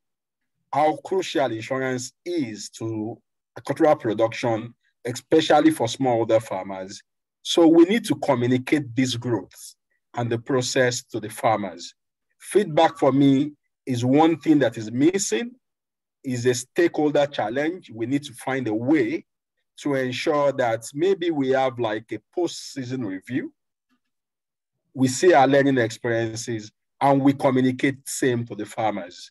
how crucial insurance is to agricultural production, especially for smallholder farmers. So we need to communicate this growth and the process to the farmers. Feedback for me is one thing that is missing, is a stakeholder challenge. We need to find a way to ensure that maybe we have like a post-season review. We see our learning experiences and we communicate same to the farmers.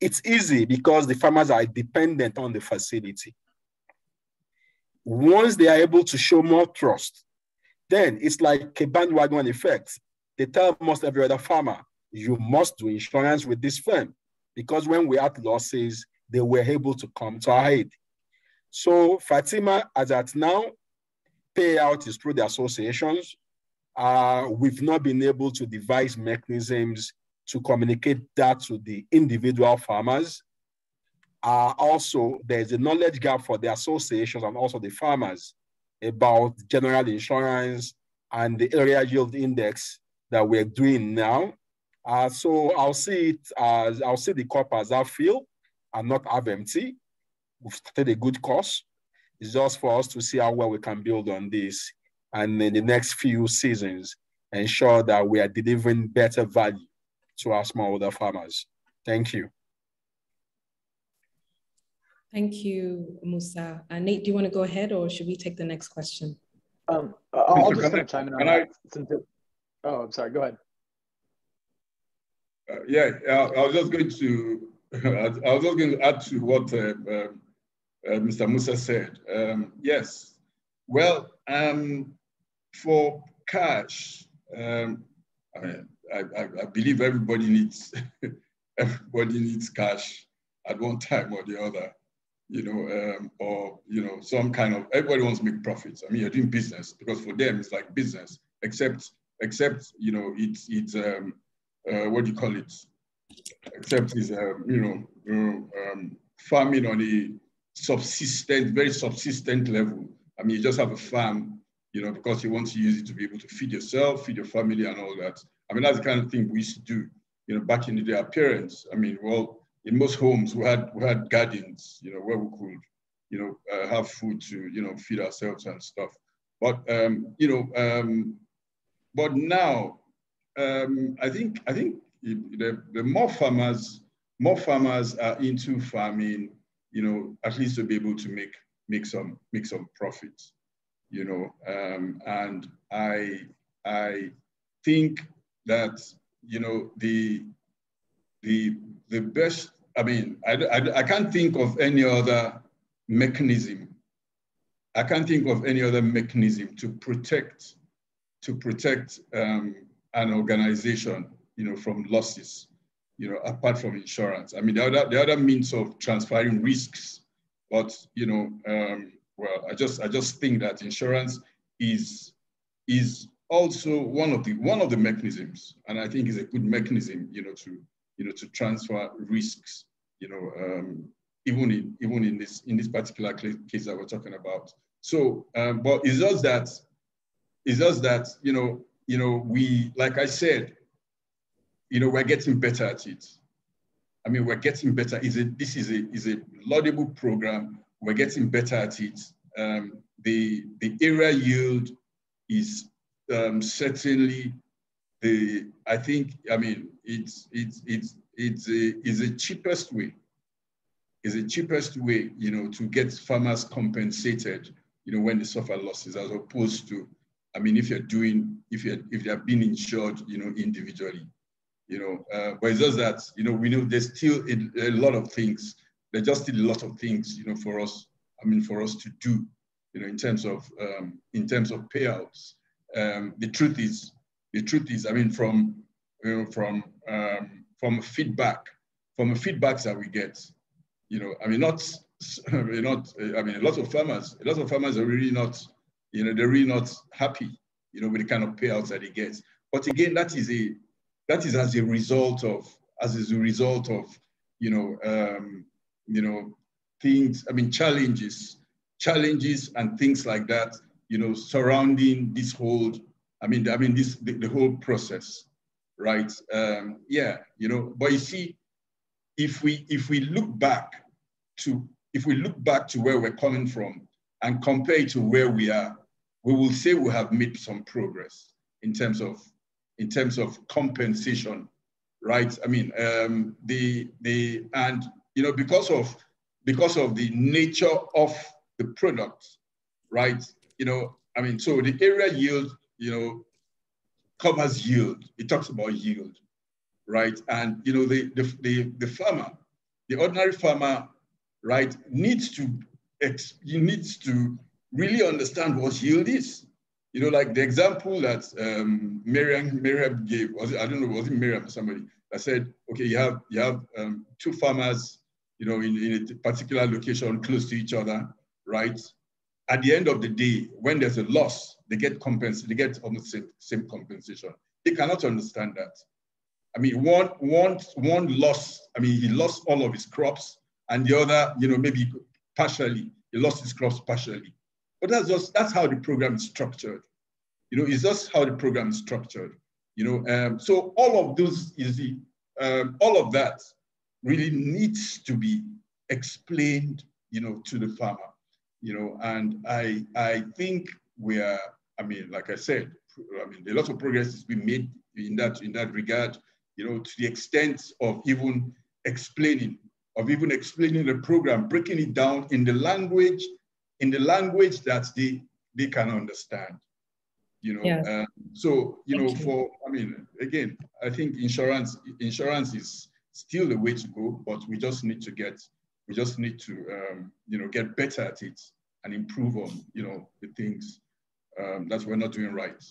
It's easy because the farmers are dependent on the facility. Once they are able to show more trust, then it's like a bandwagon effect. They tell almost every other farmer, you must do insurance with this firm, because when we had losses, they were able to come to our aid. So Fatima, as at now, payout is through the associations. We've not been able to devise mechanisms to communicate that to the individual farmers. Also, there's a knowledge gap for the associations and also the farmers about general insurance and the area yield index that we're doing now. So I'll see the cup as half full and not half empty. We've started a good course. It's just for us to see how well we can build on this and in the next few seasons, ensure that we are delivering better value to our smallholder farmers. Thank you. Thank you, Musa. Nate, do you want to go ahead or should we take the next question? I'll just kind of chime in on that. Oh, I'm sorry, go ahead. I was just going to add to what Mr. Musa said. Yes, well, for cash, I believe everybody needs cash at one time or the other, or some kind of, everybody wants to make profits. I mean, you're doing business because for them it's like business, except it's what do you call it? Except it's farming on a very subsistent level. I mean, you just have a farm, because you want to use it to be able to feed yourself, feed your family, and all that. I mean, that's the kind of thing we used to do, back in the day. Our parents, I mean, well, in most homes we had gardens, where we could, have food to, feed ourselves and stuff. But but now, I think the more farmers are into farming, at least to be able to make some profits, and I think that the best. I mean, I can't think of any other mechanism. I can't think of any other mechanism to protect an organization, from losses, apart from insurance. I mean, the other means of transferring risks, but well, I just think that insurance is also one of the mechanisms, and I think is a good mechanism, to transfer risks, even in this particular case that we're talking about. So, but it's just that we, like I said, we're getting better at it. I mean, we're getting better. This is a laudable program. We're getting better at it. The area yield is certainly I mean, it's the cheapest way. Is the cheapest way, to get farmers compensated, when they suffer losses, as opposed to, I mean, if they are being insured, individually, but it's just that, we know there's still a lot of things. There's just still a lot of things, for us to do, in terms of payouts. The truth is, I mean, from feedbacks that we get, I mean, a lot of farmers are really not, they're really not happy, with the kind of payouts that they get. But again, that is as a result of things, I mean, challenges and things like that, surrounding this whole, the whole process, right? Yeah, but you see, if we look back to where we're coming from and compare it to where we are, we will say we have made some progress in terms of compensation, right? I mean, because of the nature of the product, right? I mean, so the area yield, covers yield. It talks about yield, right? And the farmer, the ordinary farmer, right, needs to really understand what yield is. Like the example that Miriam gave, was it Miriam or somebody that said, okay, you have two farmers, in a particular location close to each other, right? At the end of the day, when there's a loss, they get compensated. They get almost the same compensation. They cannot understand that. I mean, one lost. I mean, he lost all of his crops, and the other, maybe partially, he lost his crops partially. But that's how the program is structured. It's just how the program is structured. So all of those all of that really needs to be explained, to the farmer. And I think we are. I mean, like I said, I mean, a lot of progress has been made in that regard. To the extent of even explaining the program, breaking it down in the language that they can understand. Yeah. So I mean, again, I think insurance is still the way to go, but we just need to get better at it and improve on the things that we're not doing right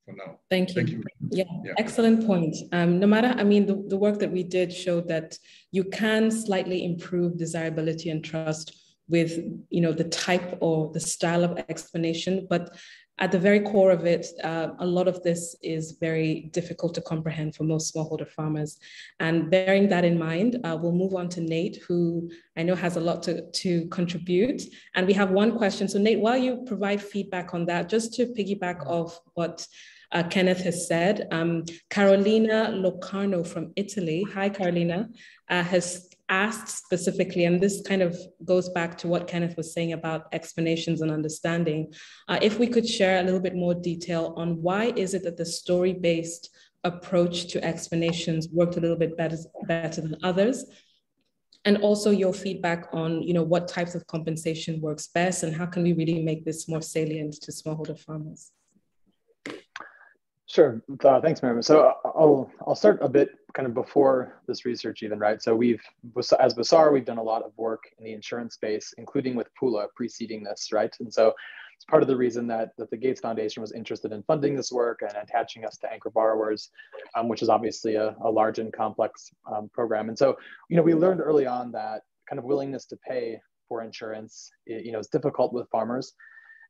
for now. Thank you. Yeah, excellent point. No matter, I mean, the work that we did showed that you can slightly improve desirability and trust with, the type or the style of explanation, but at the very core of it, a lot of this is very difficult to comprehend for most smallholder farmers. And bearing that in mind, we'll move on to Nate, who I know has a lot to contribute. And we have one question. So Nate, while you provide feedback on that, just to piggyback off what Kenneth has said, Carolina Locarno from Italy, hi Carolina, has asked specifically, and this kind of goes back to what Kenneth was saying about explanations and understanding, if we could share a little bit more detail on why is it that the story-based approach to explanations worked a little bit better than others, and also your feedback on what types of compensation works best, and how can we really make this more salient to smallholder farmers? Sure. Thanks, Miriam. So I'll start a bit kind of before this research even, right? So as Busara, we've done a lot of work in the insurance space, including with Pula preceding this, right? And so it's part of the reason that the Gates Foundation was interested in funding this work and attaching us to anchor borrowers, which is obviously a large and complex program. And so, we learned early on that kind of willingness to pay for insurance, is difficult with farmers.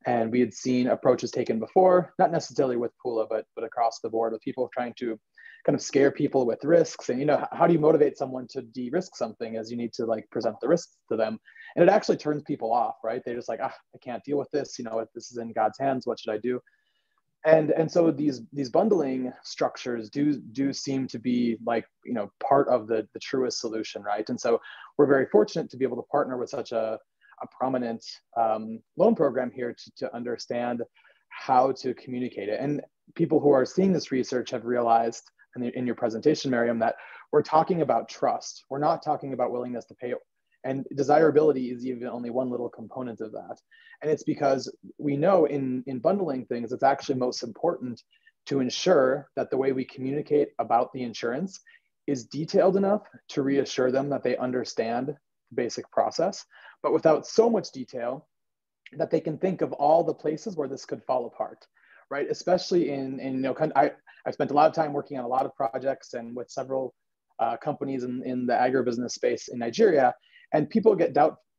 And we had seen approaches taken before, not necessarily with Pula, but across the board, with people trying to kind of scare people with risks. And, how do you motivate someone to de-risk something, as you need to present the risks to them? And it actually turns people off, right? They're just like, I can't deal with this. If this is in God's hands, what should I do? And so these bundling structures do seem to be part of the truest solution, right? And so we're very fortunate to be able to partner with such a prominent loan program here to understand how to communicate it. And people who are seeing this research have realized in your presentation, Miriam, that we're talking about trust. We're not talking about willingness to pay. And desirability is even only one little component of that. And it's because we know in bundling things, it's actually most important to ensure that the way we communicate about the insurance is detailed enough to reassure them that they understand the basic process, but without so much detail that they can think of all the places where this could fall apart, right? Especially I've spent a lot of time working on a lot of projects and with several companies in the agribusiness space in Nigeria, and people get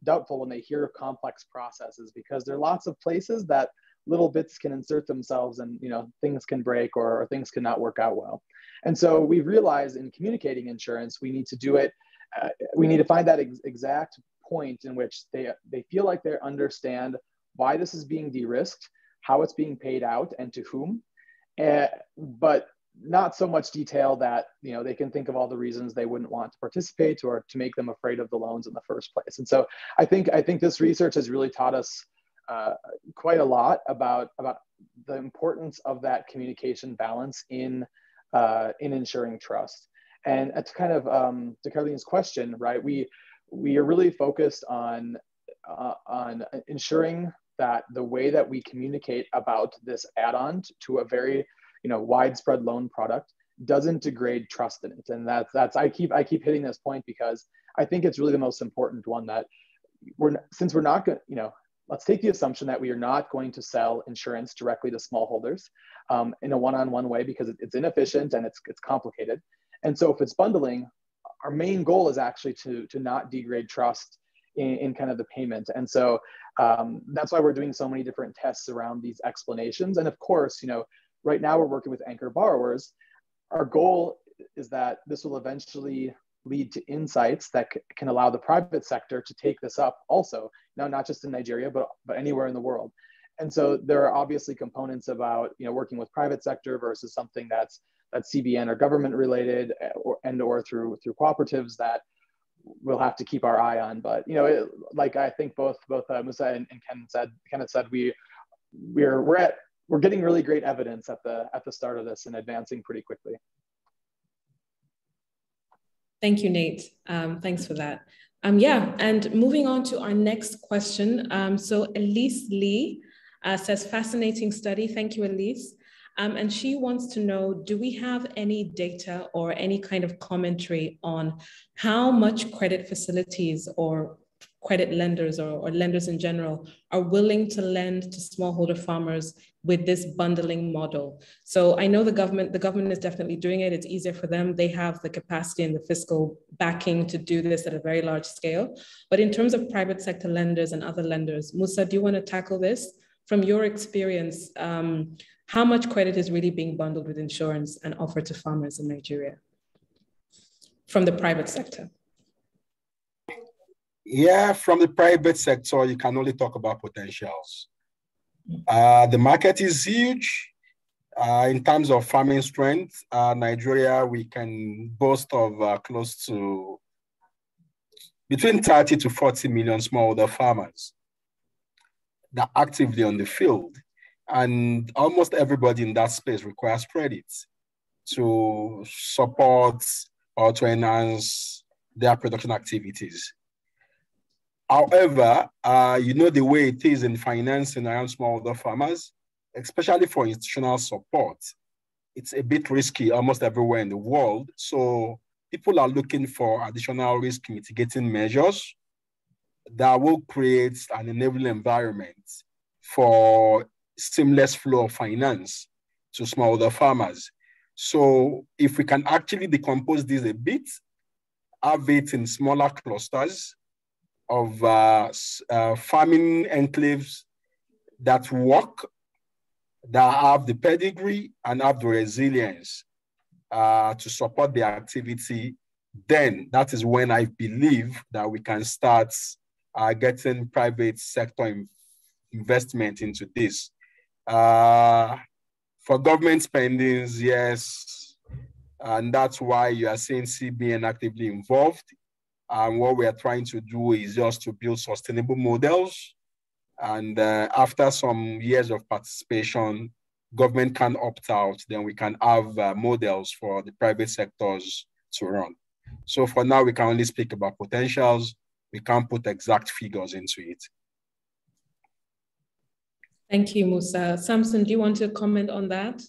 doubtful when they hear of complex processes because there are lots of places that little bits can insert themselves and things can break or things cannot work out well. And so we've realized in communicating insurance, we need to do it. We need to find that exact point in which they feel like they understand why this is being de-risked, how it's being paid out, and to whom, but not so much detail that they can think of all the reasons they wouldn't want to participate or to make them afraid of the loans in the first place. And so I think this research has really taught us quite a lot about the importance of that communication balance in ensuring trust. And to kind of to Carolina's question, right? We are really focused on ensuring that the way that we communicate about this add-on to a very widespread loan product doesn't degrade trust in it. And that's I keep hitting this point because I think it's really the most important one, that since we're not going let's take the assumption that we are not going to sell insurance directly to smallholders in a one-on-one way because it's inefficient and it's complicated. And so if it's bundling, our main goal is actually to not degrade trust in kind of the payment. And so that's why we're doing so many different tests around these explanations. And of course, right now we're working with anchor borrowers. Our goal is that this will eventually lead to insights that can allow the private sector to take this up also, not just in Nigeria, but anywhere in the world. And so there are obviously components about working with private sector versus something that's CBN or government related or through cooperatives that we'll have to keep our eye on. But like I think both Musa and Kenneth said, we're getting really great evidence at the start of this and advancing pretty quickly. Thank you, Nate. Thanks for that. And moving on to our next question. So Elise Lee says, fascinating study. Thank you, Elise. And she wants to know, do we have any data or any kind of commentary on how much credit facilities or credit lenders or lenders in general are willing to lend to smallholder farmers with this bundling model. So I know the government is definitely doing it. It's easier for them. They have the capacity and the fiscal backing to do this at a very large scale. But in terms of private sector lenders and other lenders, Musa, do you want to tackle this? From your experience, how much credit is really being bundled with insurance and offered to farmers in Nigeria from the private sector? Yeah, from the private sector, you can only talk about potentials. The market is huge. In terms of farming strength, Nigeria, we can boast of close to between 30 to 40 million smallholder farmers that are actively on the field. And almost everybody in that space requires credit to support or to enhance their production activities. However, you know the way it is in financing around smallholder farmers, especially for institutional support, it's a bit risky almost everywhere in the world. So people are looking for additional risk mitigating measures that will create an enabling environment for seamless flow of finance to smallholder farmers. So if we can actually decompose this a bit, have it in smaller clusters of farming enclaves that work, that have the pedigree and have the resilience to support the activity, then that is when I believe that we can start getting private sector investment into this. For government spendings, yes, and that's why you are seeing CBN actively involved. And what we are trying to do is just to build sustainable models. And after some years of participation, government can opt out, then we can have models for the private sectors to run. So for now, we can only speak about potentials. We can't put exact figures into it. Thank you, Musa. Samson, do you want to comment on that?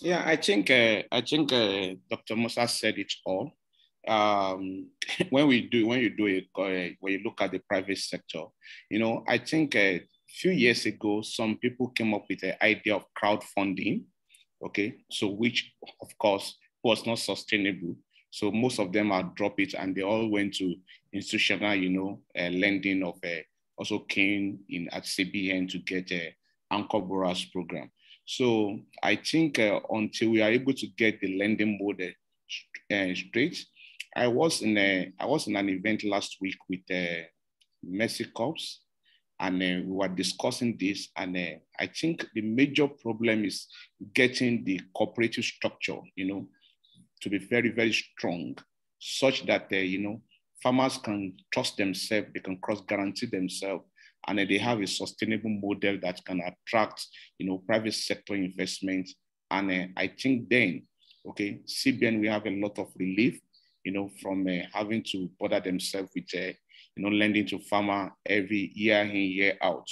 Yeah, I think Dr. Musa said it all. When you look at the private sector, you know, I think a few years ago, some people came up with the idea of crowdfunding, okay? So which, of course, was not sustainable. So most of them are drop it and they all went to institutional, you know, lending of also came in at CBN to get a anchor borrowers program. So I think until we are able to get the lending model straight, I was in an event last week with Mercy Corps, and we were discussing this. And I think the major problem is getting the cooperative structure, you know, to be very, very strong, such that you know, farmers can trust themselves, they can cross-guarantee themselves, and they have a sustainable model that can attract, you know, private sector investment. And I think then, okay, CBN will have a lot of relief, you know, from having to bother themselves with, you know, lending to farmer every year in, year out.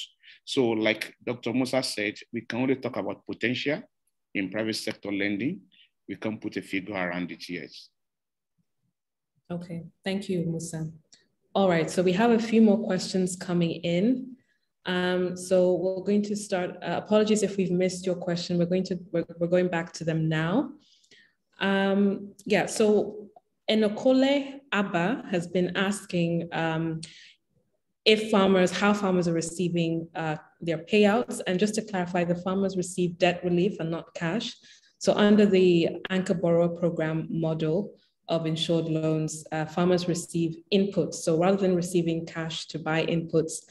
So like Dr. Musa said, we can only talk about potential in private sector lending. We can put a figure around it, yes. Okay, thank you, Musa. All right, so we have a few more questions coming in. So we're going to start, apologies if we've missed your question. We're going back to them now. Yeah, so Enokole Abba has been asking how farmers are receiving their payouts. And just to clarify, the farmers receive debt relief and not cash. So under the Anchor Borrower Program model of insured loans, farmers receive inputs. So rather than receiving cash to buy inputs,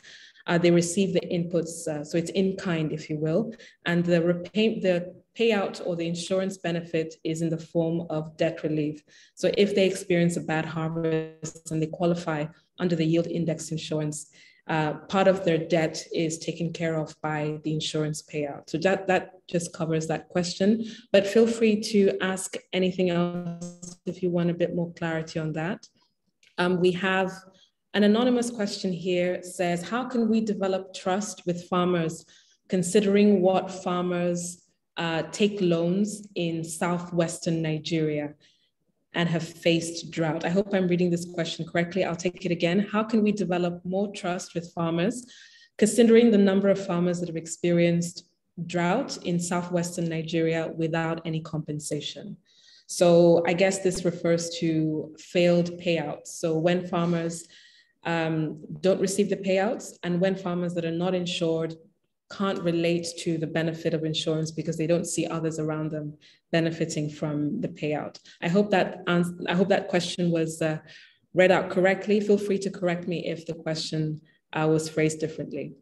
they receive the inputs, so it's in kind, if you will, and the payout or the insurance benefit is in the form of debt relief. So if they experience a bad harvest and they qualify under the yield index insurance, part of their debt is taken care of by the insurance payout. So that just covers that question, but feel free to ask anything else if you want a bit more clarity on that. We have an anonymous question here. Says, how can we develop trust with farmers considering what farmers take loans in southwestern Nigeria? and have faced drought. I hope I'm reading this question correctly. I'll take it again. How can we develop more trust with farmers, considering the number of farmers that have experienced drought in southwestern Nigeria without any compensation? So I guess this refers to failed payouts. So when farmers don't receive the payouts, and when farmers that are not insured can't relate to the benefit of insurance because they don't see others around them benefiting from the payout. I hope that question was read out correctly. Feel free to correct me if the question was phrased differently.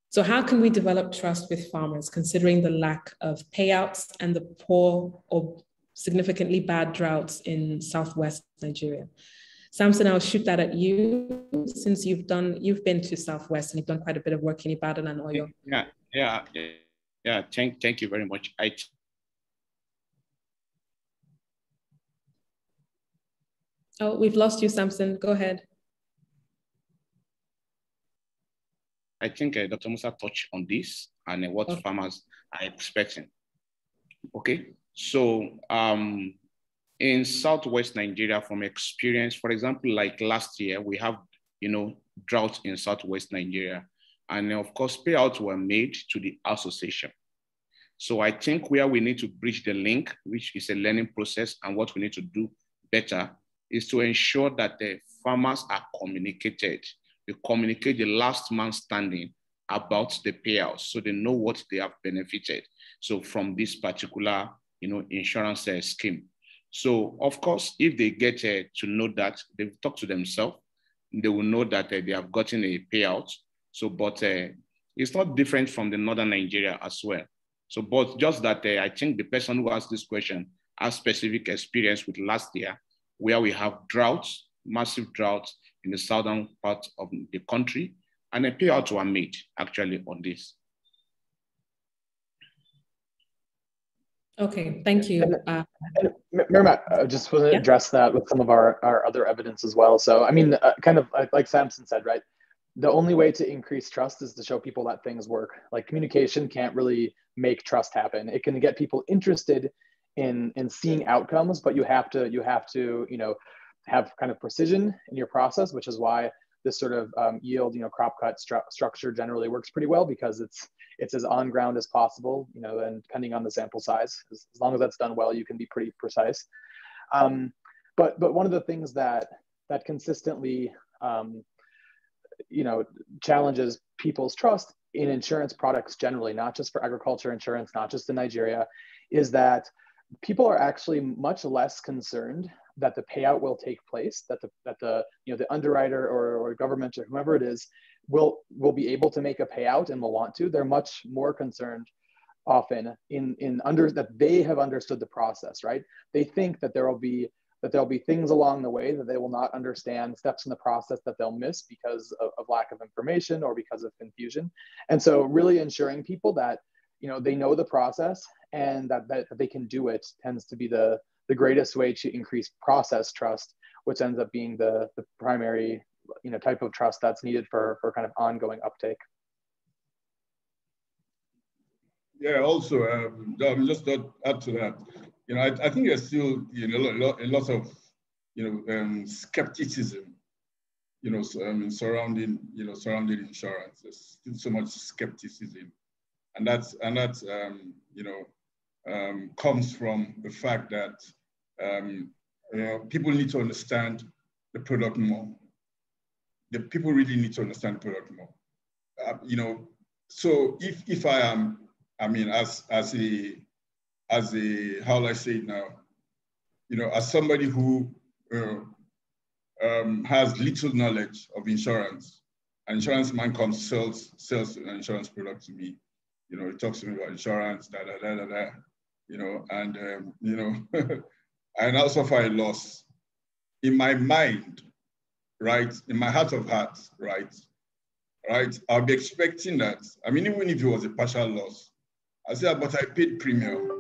So how can we develop trust with farmers considering the lack of payouts and the poor or significantly bad droughts in Southwest Nigeria? Samson, I'll shoot that at you, since you've been to Southwest and you've done quite a bit of work in Ibadan and Oyo. Yeah. Thank you very much. Oh, we've lost you, Samson. Go ahead. I think Dr. Musa touched on this and what farmers are expecting. Okay, so in Southwest Nigeria, from experience, for example, like last year, we have, drought in Southwest Nigeria. And of course, payouts were made to the association. So I think where we need to bridge the link, which is a learning process, and what we need to do better is to ensure that the farmers are communicated. They communicate the last man standing about the payouts so they know what they have benefited. So from this particular, insurance scheme. So of course, if they get to know that, they've talked to themselves, they will know that they have gotten a payout. So, but it's not different from the Northern Nigeria as well. So, but just that I think the person who asked this question has specific experience with last year, where we have droughts, massive droughts in the southern part of the country, and a payout were made actually on this. Okay, thank you. Miriam, I just want to address that with some of our other evidence as well. So, I mean, kind of like Samson said, right? The only way to increase trust is to show people that things work. Like communication can't really make trust happen. It can get people interested in seeing outcomes, but you have to have kind of precision in your process, which is why this sort of yield, crop cut structure generally works pretty well, because it's as on ground as possible, and depending on the sample size, as long as that's done well, you can be pretty precise. But one of the things that consistently, challenges people's trust in insurance products generally, not just for agriculture insurance, not just in Nigeria, is that people are actually much less concerned that the payout will take place, that the underwriter or government or whomever it is will be able to make a payout and will want to. They're much more concerned often that they have understood the process, right? They think that there'll be things along the way that they will not understand, steps in the process that they'll miss because of lack of information or because of confusion. And so really ensuring people that they know the process and that they can do it tends to be the greatest way to increase process trust, which ends up being the primary type of trust that's needed for kind of ongoing uptake. Yeah, also, just to add to that, I think there's still a lot of skepticism, surrounding insurance. There's still so much skepticism, and that comes from the fact that people need to understand the product more. The people really need to understand the product more. So if I am, as a how do I say it now? As somebody who has little knowledge of insurance, an insurance man comes, sells an insurance product to me. He talks to me about insurance, and I now suffer a loss. In my mind, right, in my heart of hearts, right, I'll be expecting that. Even if it was a partial loss, I say, but I paid premium.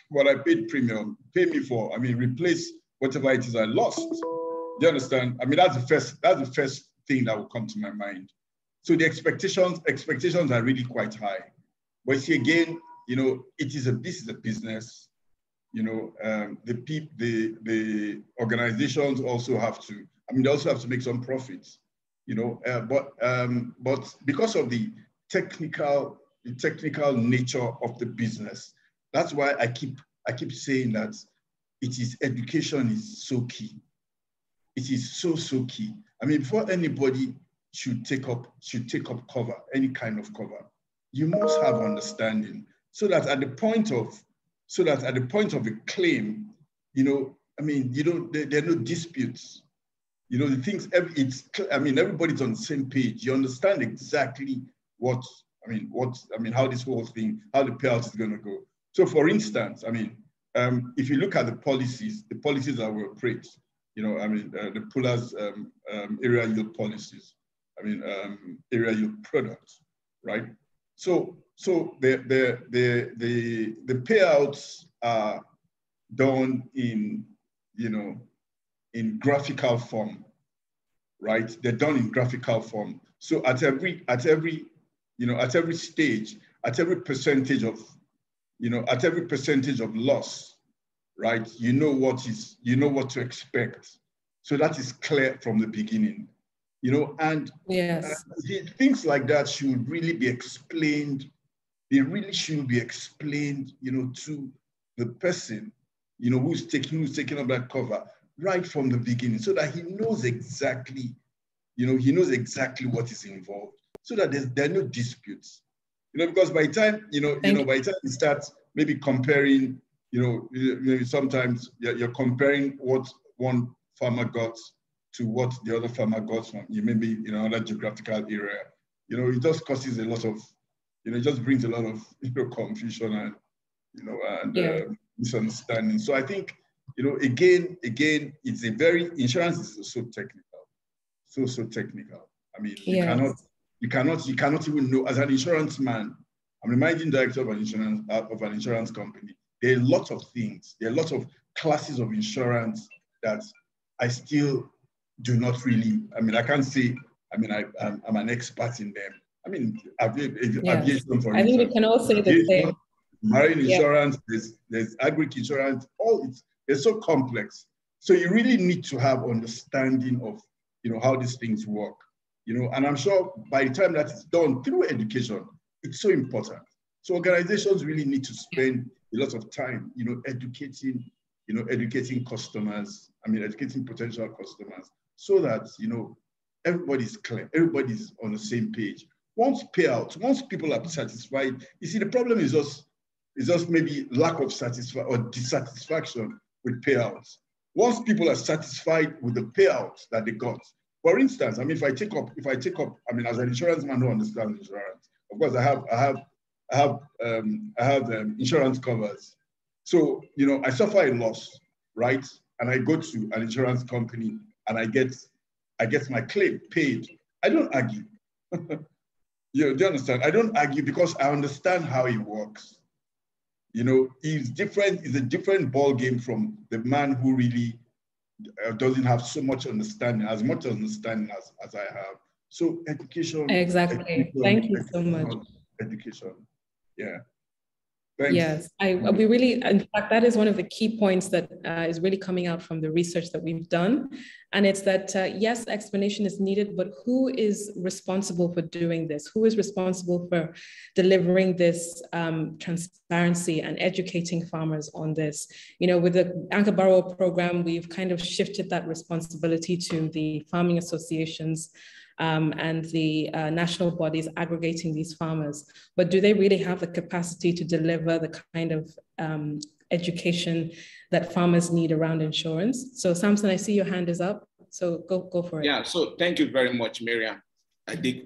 What I paid premium, pay me for, replace whatever it is I lost. Do you understand? That's the first thing that will come to my mind. So the expectations are really quite high. But see, again, this is a business. the organizations also have to, they also have to make some profits, but because of the technical nature of the business, that's why I keep saying that education is so key. It is so key. Before anybody should take up cover, any kind of cover, you must have understanding, so that at the point of a claim, there are no disputes. The things, everybody's on the same page. You understand exactly how this whole thing, how the payout is going to go. So, for instance, if you look at the policies that we operate, the Pula's area yield policies, area yield products, right? So the payouts are done in graphical form, right? They're done in graphical form. So at every stage, at every percentage of loss, right? You know what to expect. So that is clear from the beginning, and yes, things like that should really be explained. They really should be explained, to the person, who's taking up that cover right from the beginning, so that he knows exactly, what is involved, so that there are no disputes, because by the time, by the time you start maybe comparing, maybe sometimes you're comparing what one farmer got to what the other farmer got from maybe another geographical area. It just causes a lot of, it just brings a lot of confusion and misunderstanding. So I think again, it's insurance is so technical, so technical. yes. You cannot even know, as an insurance man. I'm the managing director of an insurance company. There are lots of things. There are lots of classes of insurance that I still do not really. I can't say. I'm an expert in them. Aviation, for instance. I think we can all say the same. Marine insurance, there's agri insurance. They're so complex. So you really need to have understanding of how these things work. And I'm sure by the time that it's done through education, it's so important. So organizations really need to spend a lot of time, educating customers, educating potential customers, so that, everybody's clear, everybody's on the same page. Once people are satisfied, you see, the problem is just maybe lack of satisfaction or dissatisfaction with payouts. Once people are satisfied with the payouts that they got, for instance, if I take up, as an insurance man who understands insurance, of course, I have insurance covers. So, I suffer a loss, right? And I go to an insurance company and I get my claim paid. I don't argue. Do you understand? I don't argue, because I understand how it works. It's a different ball game from the man who really doesn't have so much understanding, as much understanding as I have. So education. Exactly. Thank you so much. Education. Yeah. Thanks. Yes, we really, in fact, that is one of the key points that is really coming out from the research that we've done. And it's that, yes, explanation is needed, but who is responsible for doing this? Who is responsible for delivering this transparency and educating farmers on this? With the Anchor Borrower program, we've kind of shifted that responsibility to the farming associations and the national bodies aggregating these farmers. But do they really have the capacity to deliver the kind of education that farmers need around insurance? So Samson, I see your hand is up. So go for it. Yeah, so thank you very much, Miriam. The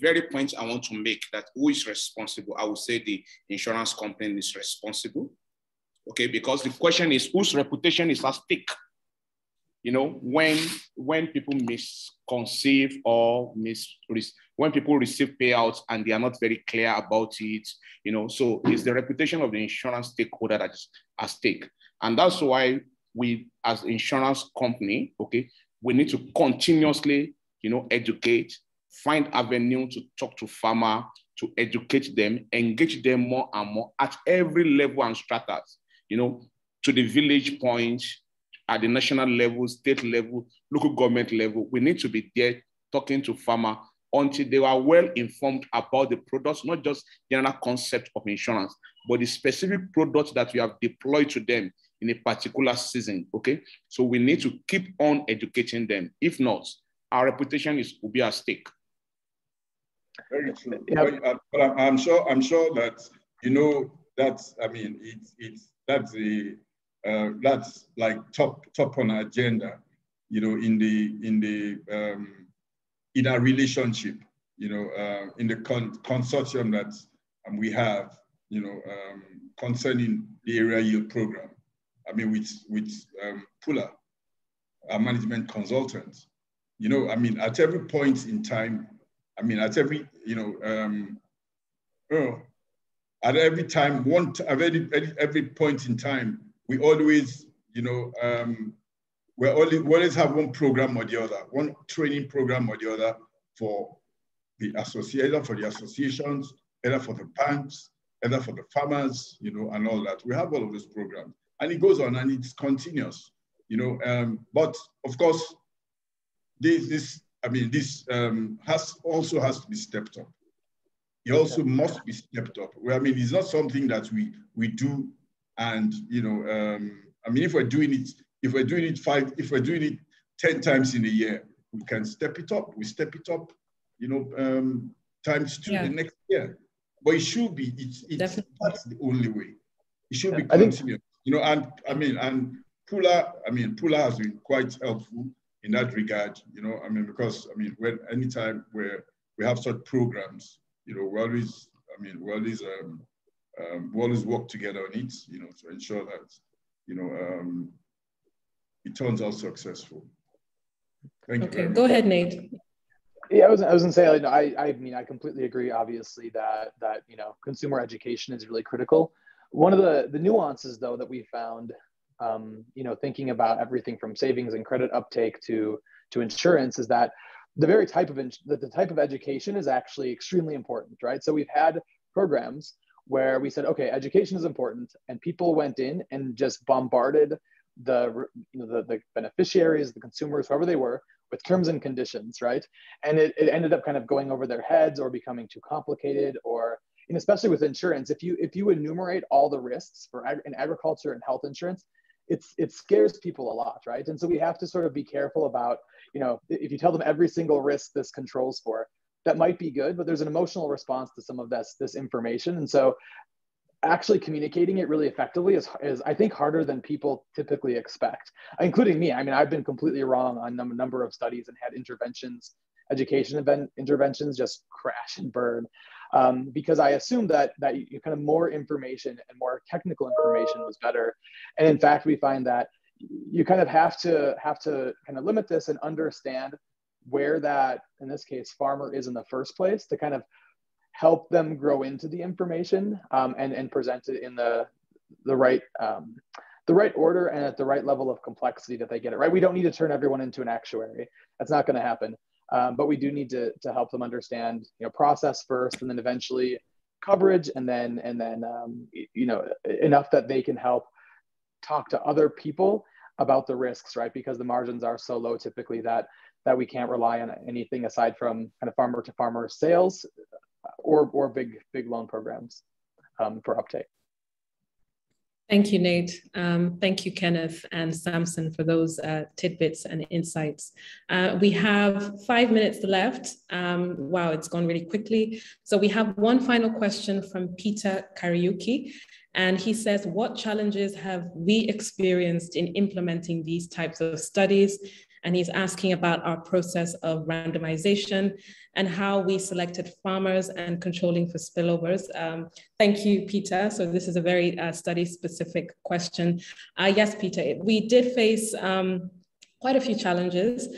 very point I want to make, that who is responsible, I would say the insurance company is responsible. Okay, because the question is whose reputation is at stake? When people misconceive or when people receive payouts and they are not very clear about it, so it's the reputation of the insurance stakeholder that is at stake. And that's why we, as insurance company, okay, we need to continuously, educate, find avenue to talk to farmer, to educate them, engage them more and more at every level and stratas. to the village point, at the national level, state level, local government level. We need to be there talking to farmers until they are well informed about the products, not just general concept of insurance, but the specific products that we have deployed to them in a particular season, okay? So we need to keep on educating them. If not, our reputation will be at stake. Very true. Yeah. But I'm sure that, that's like top on our agenda, in our relationship, in the consortium that we have, concerning the area yield program. With Pula, our management consultant, at every point in time, at every point in time, we always, we always have one program or the other, one training program or the other for the associations, either for the banks, either for the farmers, and all that. We have all of those programs, and it goes on and it's continuous, But of course, this also has to be stepped up. It also must be stepped up. It's not something that we do, and if we're doing it 10 times in a year, we can step it up. We step it up, times 2 the next year. But it should be. That's the only way. It should be continuous. And Pula has been quite helpful in that regard. Because anytime where we have such programs, we always work together on it, to ensure that, it turns out successful. Thank you. Okay, go ahead, Nate. Yeah, I was gonna say, I completely agree, obviously, that consumer education is really critical. One of the nuances, though, that we found, thinking about everything from savings and credit uptake to insurance, is that the type of education is actually extremely important, right? So we've had programs where we said, okay, education is important, and people went in and just bombarded the beneficiaries, the consumers, whoever they were, with terms and conditions, right? And it ended up kind of going over their heads or becoming too complicated, or, especially with insurance, if you enumerate all the risks in agriculture and health insurance, it scares people a lot, right? And so we have to sort of be careful about, if you tell them every single risk this controls for, that might be good, but there's an emotional response to some of this information. And so actually communicating it really effectively is I think harder than people typically expect, including me. I've been completely wrong on a number of studies and had education interventions just crash and burn, because I assumed that you kind of more information and more technical information was better. And in fact, we find that you kind of have to kind of limit this and understand where that, in this case, farmer is in the first place, to kind of help them grow into the information, and present it in the right order and at the right level of complexity that they get it right. We don't need to turn everyone into an actuary. That's not going to happen. But we do need to help them understand, process first, and then eventually coverage, and then enough that they can help talk to other people about the risks, right? Because the margins are so low typically that we can't rely on anything aside from kind of farmer to farmer sales, or big loan programs for uptake. Thank you, Nate. Thank you, Kenneth and Samson, for those tidbits and insights. We have 5 minutes left. Wow, it's gone really quickly. So we have one final question from Peter Kariuki. And he says, what challenges have we experienced in implementing these types of studies? And he's asking about our process of randomization and how we selected farmers and controlling for spillovers. Thank you, Peter. So this is a very study-specific question. Yes, Peter, we did face quite a few challenges.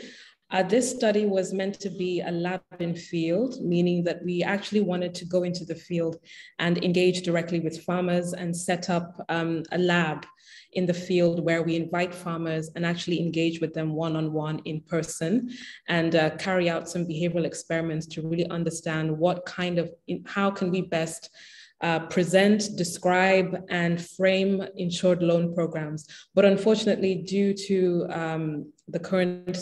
This study was meant to be a lab in field, meaning that we actually wanted to go into the field and engage directly with farmers and set up a lab in the field where we invite farmers and actually engage with them one-on-one in person, and carry out some behavioral experiments to really understand how can we best present, describe, and frame insured loan programs. But unfortunately, due to the current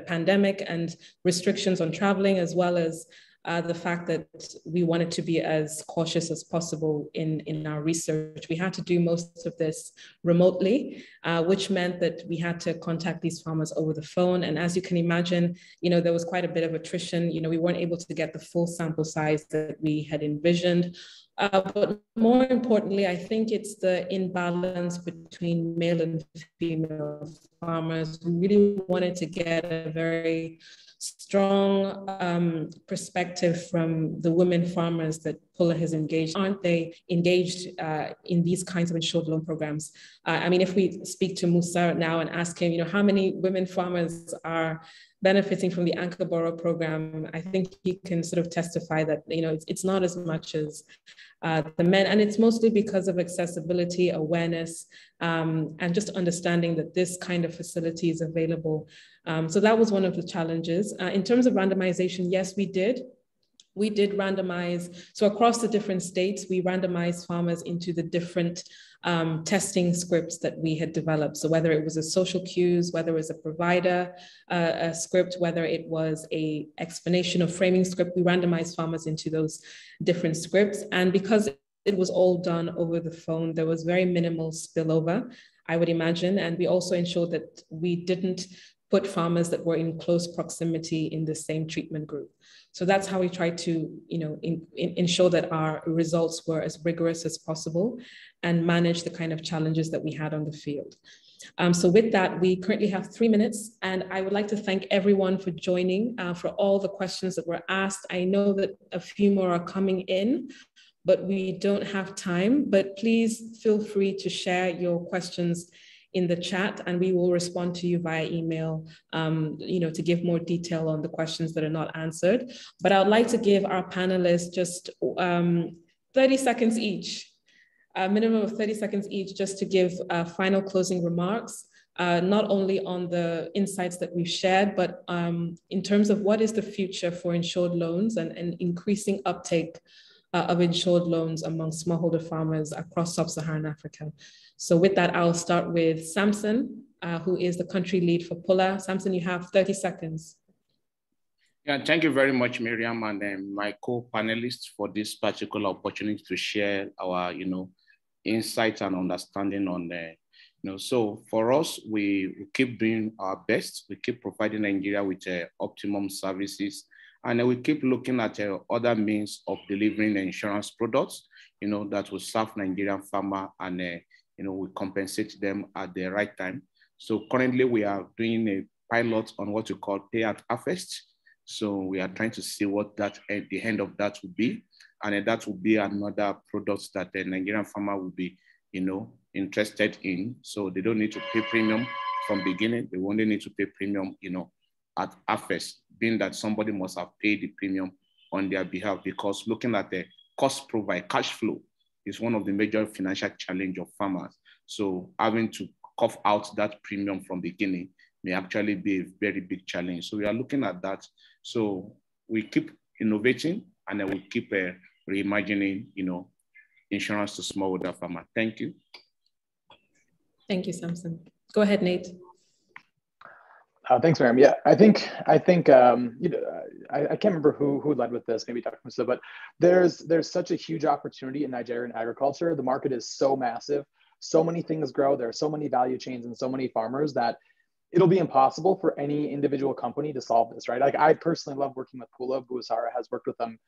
pandemic and restrictions on traveling, as well as the fact that we wanted to be as cautious as possible in our research, we had to do most of this remotely, which meant that we had to contact these farmers over the phone. And as you can imagine, there was quite a bit of attrition. We weren't able to get the full sample size that we had envisioned. But more importantly, I think it's the imbalance between male and female farmers. We really wanted to get a very strong perspective from the women farmers that Pula has engaged. Aren't they engaged in these kinds of insured loan programs? I mean, if we speak to Busara now and ask him, how many women farmers are benefiting from the Anchor Borrow program, I think he can sort of testify that, it's not as much as the men, and it's mostly because of accessibility, awareness, and just understanding that this kind of facility is available. So that was one of the challenges. In terms of randomization, yes, we did. We did randomize. So across the different states, we randomized farmers into the different testing scripts that we had developed. So whether it was a social cues, whether it was a provider a script, whether it was a explanation or framing script, we randomized farmers into those different scripts. And because it was all done over the phone, there was very minimal spillover, I would imagine. And we also ensured that we didn't put farmers that were in close proximity in the same treatment group. So that's how we tried to, ensure that our results were as rigorous as possible and manage the kind of challenges that we had on the field. So with that, we currently have 3 minutes, and I would like to thank everyone for joining, for all the questions that were asked. I know that a few more are coming in, but we don't have time, but please feel free to share your questions in the chat, and we will respond to you via email, to give more detail on the questions that are not answered. But I would like to give our panelists just 30 seconds each, a minimum of 30 seconds each, just to give final closing remarks, not only on the insights that we've shared, but in terms of what is the future for insured loans and increasing uptake of insured loans among smallholder farmers across sub-Saharan Africa. So with that, I'll start with Samson, who is the country lead for Pula. Samson, you have 30 seconds. Yeah, thank you very much, Miriam, and my co-panelists for this particular opportunity to share our, insights and understanding on the, so for us, we keep doing our best. We keep providing Nigeria with optimum services, and then we keep looking at other means of delivering insurance products, that will serve Nigerian farmer and, we compensate them at the right time. So currently we are doing a pilot on what we call pay at harvest. So we are trying to see what that at the end of that will be. And that will be another product that the Nigerian farmer will be, interested in. So they don't need to pay premium from beginning. They only need to pay premium, at harvest, being that somebody must have paid the premium on their behalf, because looking at the cost provide cash flow is one of the major financial challenge of farmers. So having to cough out that premium from beginning may actually be a very big challenge. So we are looking at that. So we keep innovating, and then we keep reimagining, insurance to smallholder farmer. Thank you. Thank you, Samson. Go ahead, Nate. Thanks, Miriam. Yeah, I think I can't remember who led with this, maybe Dr. Musa, but there's such a huge opportunity in Nigerian agriculture. The market is so massive, so many things grow, there are so many value chains and so many farmers that it'll be impossible for any individual company to solve this, right? Like, I personally love working with Pula. Busara has worked with them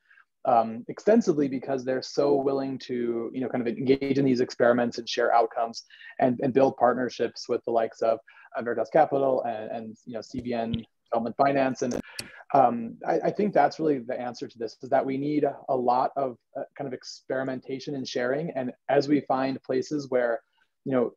extensively because they're so willing to, kind of engage in these experiments and share outcomes and build partnerships with the likes of Veritas Capital and CBN Development Finance. And I think that's really the answer to this, is that we need a lot of kind of experimentation and sharing. And as we find places where,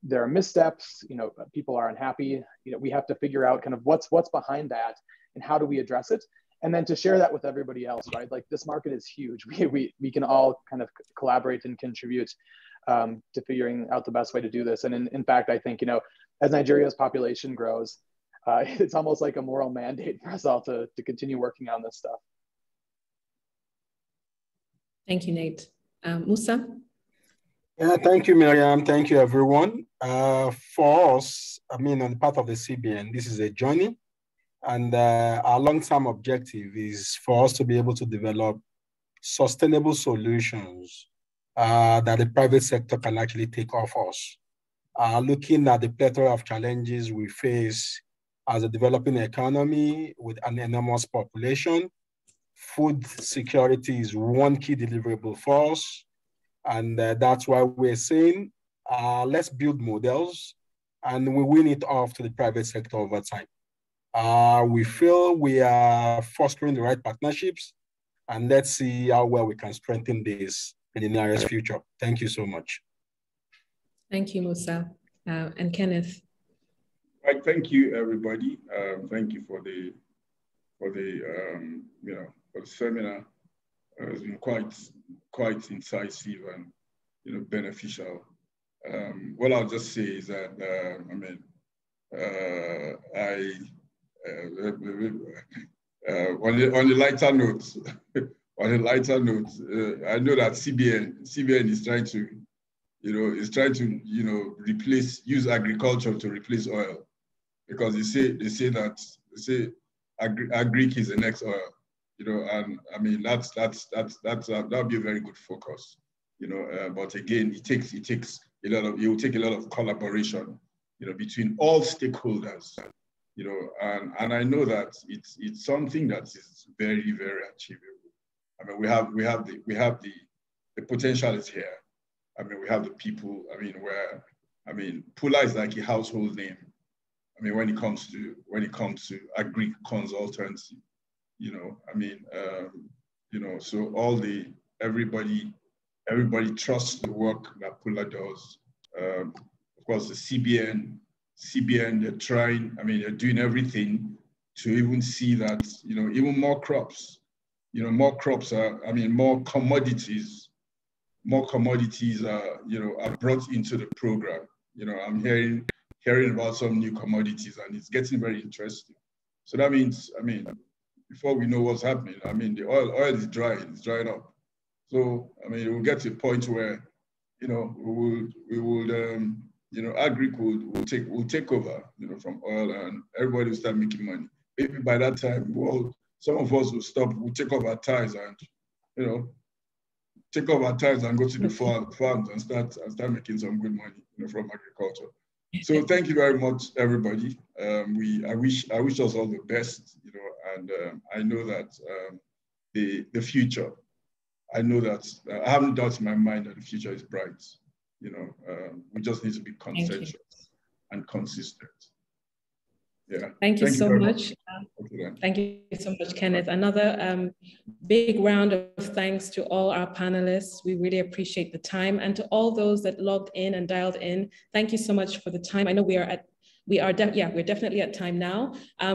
there are missteps, people are unhappy, we have to figure out kind of what's behind that and how do we address it? And then to share that with everybody else, right? Like, this market is huge. We can all kind of collaborate and contribute to figuring out the best way to do this. And in fact, I think, as Nigeria's population grows, it's almost like a moral mandate for us all to continue working on this stuff. Thank you, Nate. Musa? Yeah, thank you, Miriam. Thank you, everyone. For us, on the part of the CBN, this is a journey. And our long-term objective is for us to be able to develop sustainable solutions that the private sector can actually take off us. Looking at the plethora of challenges we face as a developing economy with an enormous population, food security is one key deliverable for us. And that's why we're saying, let's build models and we win it off to the private sector over time. We feel we are fostering the right partnerships, and let's see how well we can strengthen this in the nearest future. Thank you so much. Thank you, Musa. And Kenneth. Right, thank you, everybody. Thank you for the seminar. It's been quite incisive and beneficial. What I'll just say is that on the lighter note, I know that CBN is trying to, use agriculture to replace oil, because they say agric is the next oil, and that'll be a very good focus, but again, it will take a lot of collaboration, between all stakeholders, and I know that it's something that is very, very achievable. We have the potential is here. We have the people. Pula is like a household name. When it comes to agri consultancy, so everybody trusts the work that Pula does. Of course, the CBN, they're trying. They're doing everything to even see that even more crops. More crops are. More commodities are brought into the program. I'm hearing about some new commodities, and it's getting very interesting. So that means, before we know what's happening, the oil is drying, it's drying up. So it will get to a point where, agric will take over, from oil, and everybody will start making money. Maybe by that time, some of us will stop, we'll take off our ties and, take off our ties and go to the farms and start making some good money, from agriculture. So thank you very much, everybody. I wish us all the best, and I know that the future, I know that I haven't doubt in my mind that the future is bright. We just need to be conscientious and consistent. Yeah. Thank you so much. Thank you so much, Kenneth. Another big round of thanks to all our panelists. We really appreciate the time, and to all those that logged in and dialed in. Thank you so much for the time. I know we're definitely at time now.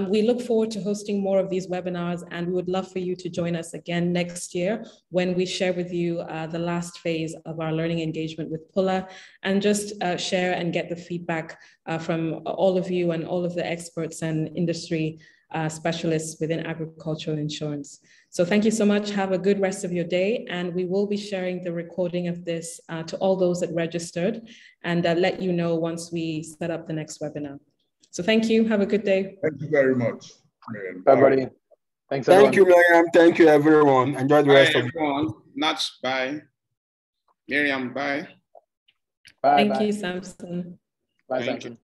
We look forward to hosting more of these webinars, and we would love for you to join us again next year when we share with you the last phase of our learning engagement with Pula, and just share and get the feedback from all of you and all of the experts and industry specialists within agricultural insurance. So thank you so much. Have a good rest of your day. And we will be sharing the recording of this to all those that registered, and let you know once we set up the next webinar. So thank you. Have a good day. Thank you very much. Bye, everybody. Thanks, everyone. Thank you, Miriam. Thank you, everyone. Enjoy the rest of the day. Nats, bye. Miriam, bye. Bye. Thank you, Samson. Bye, Samson.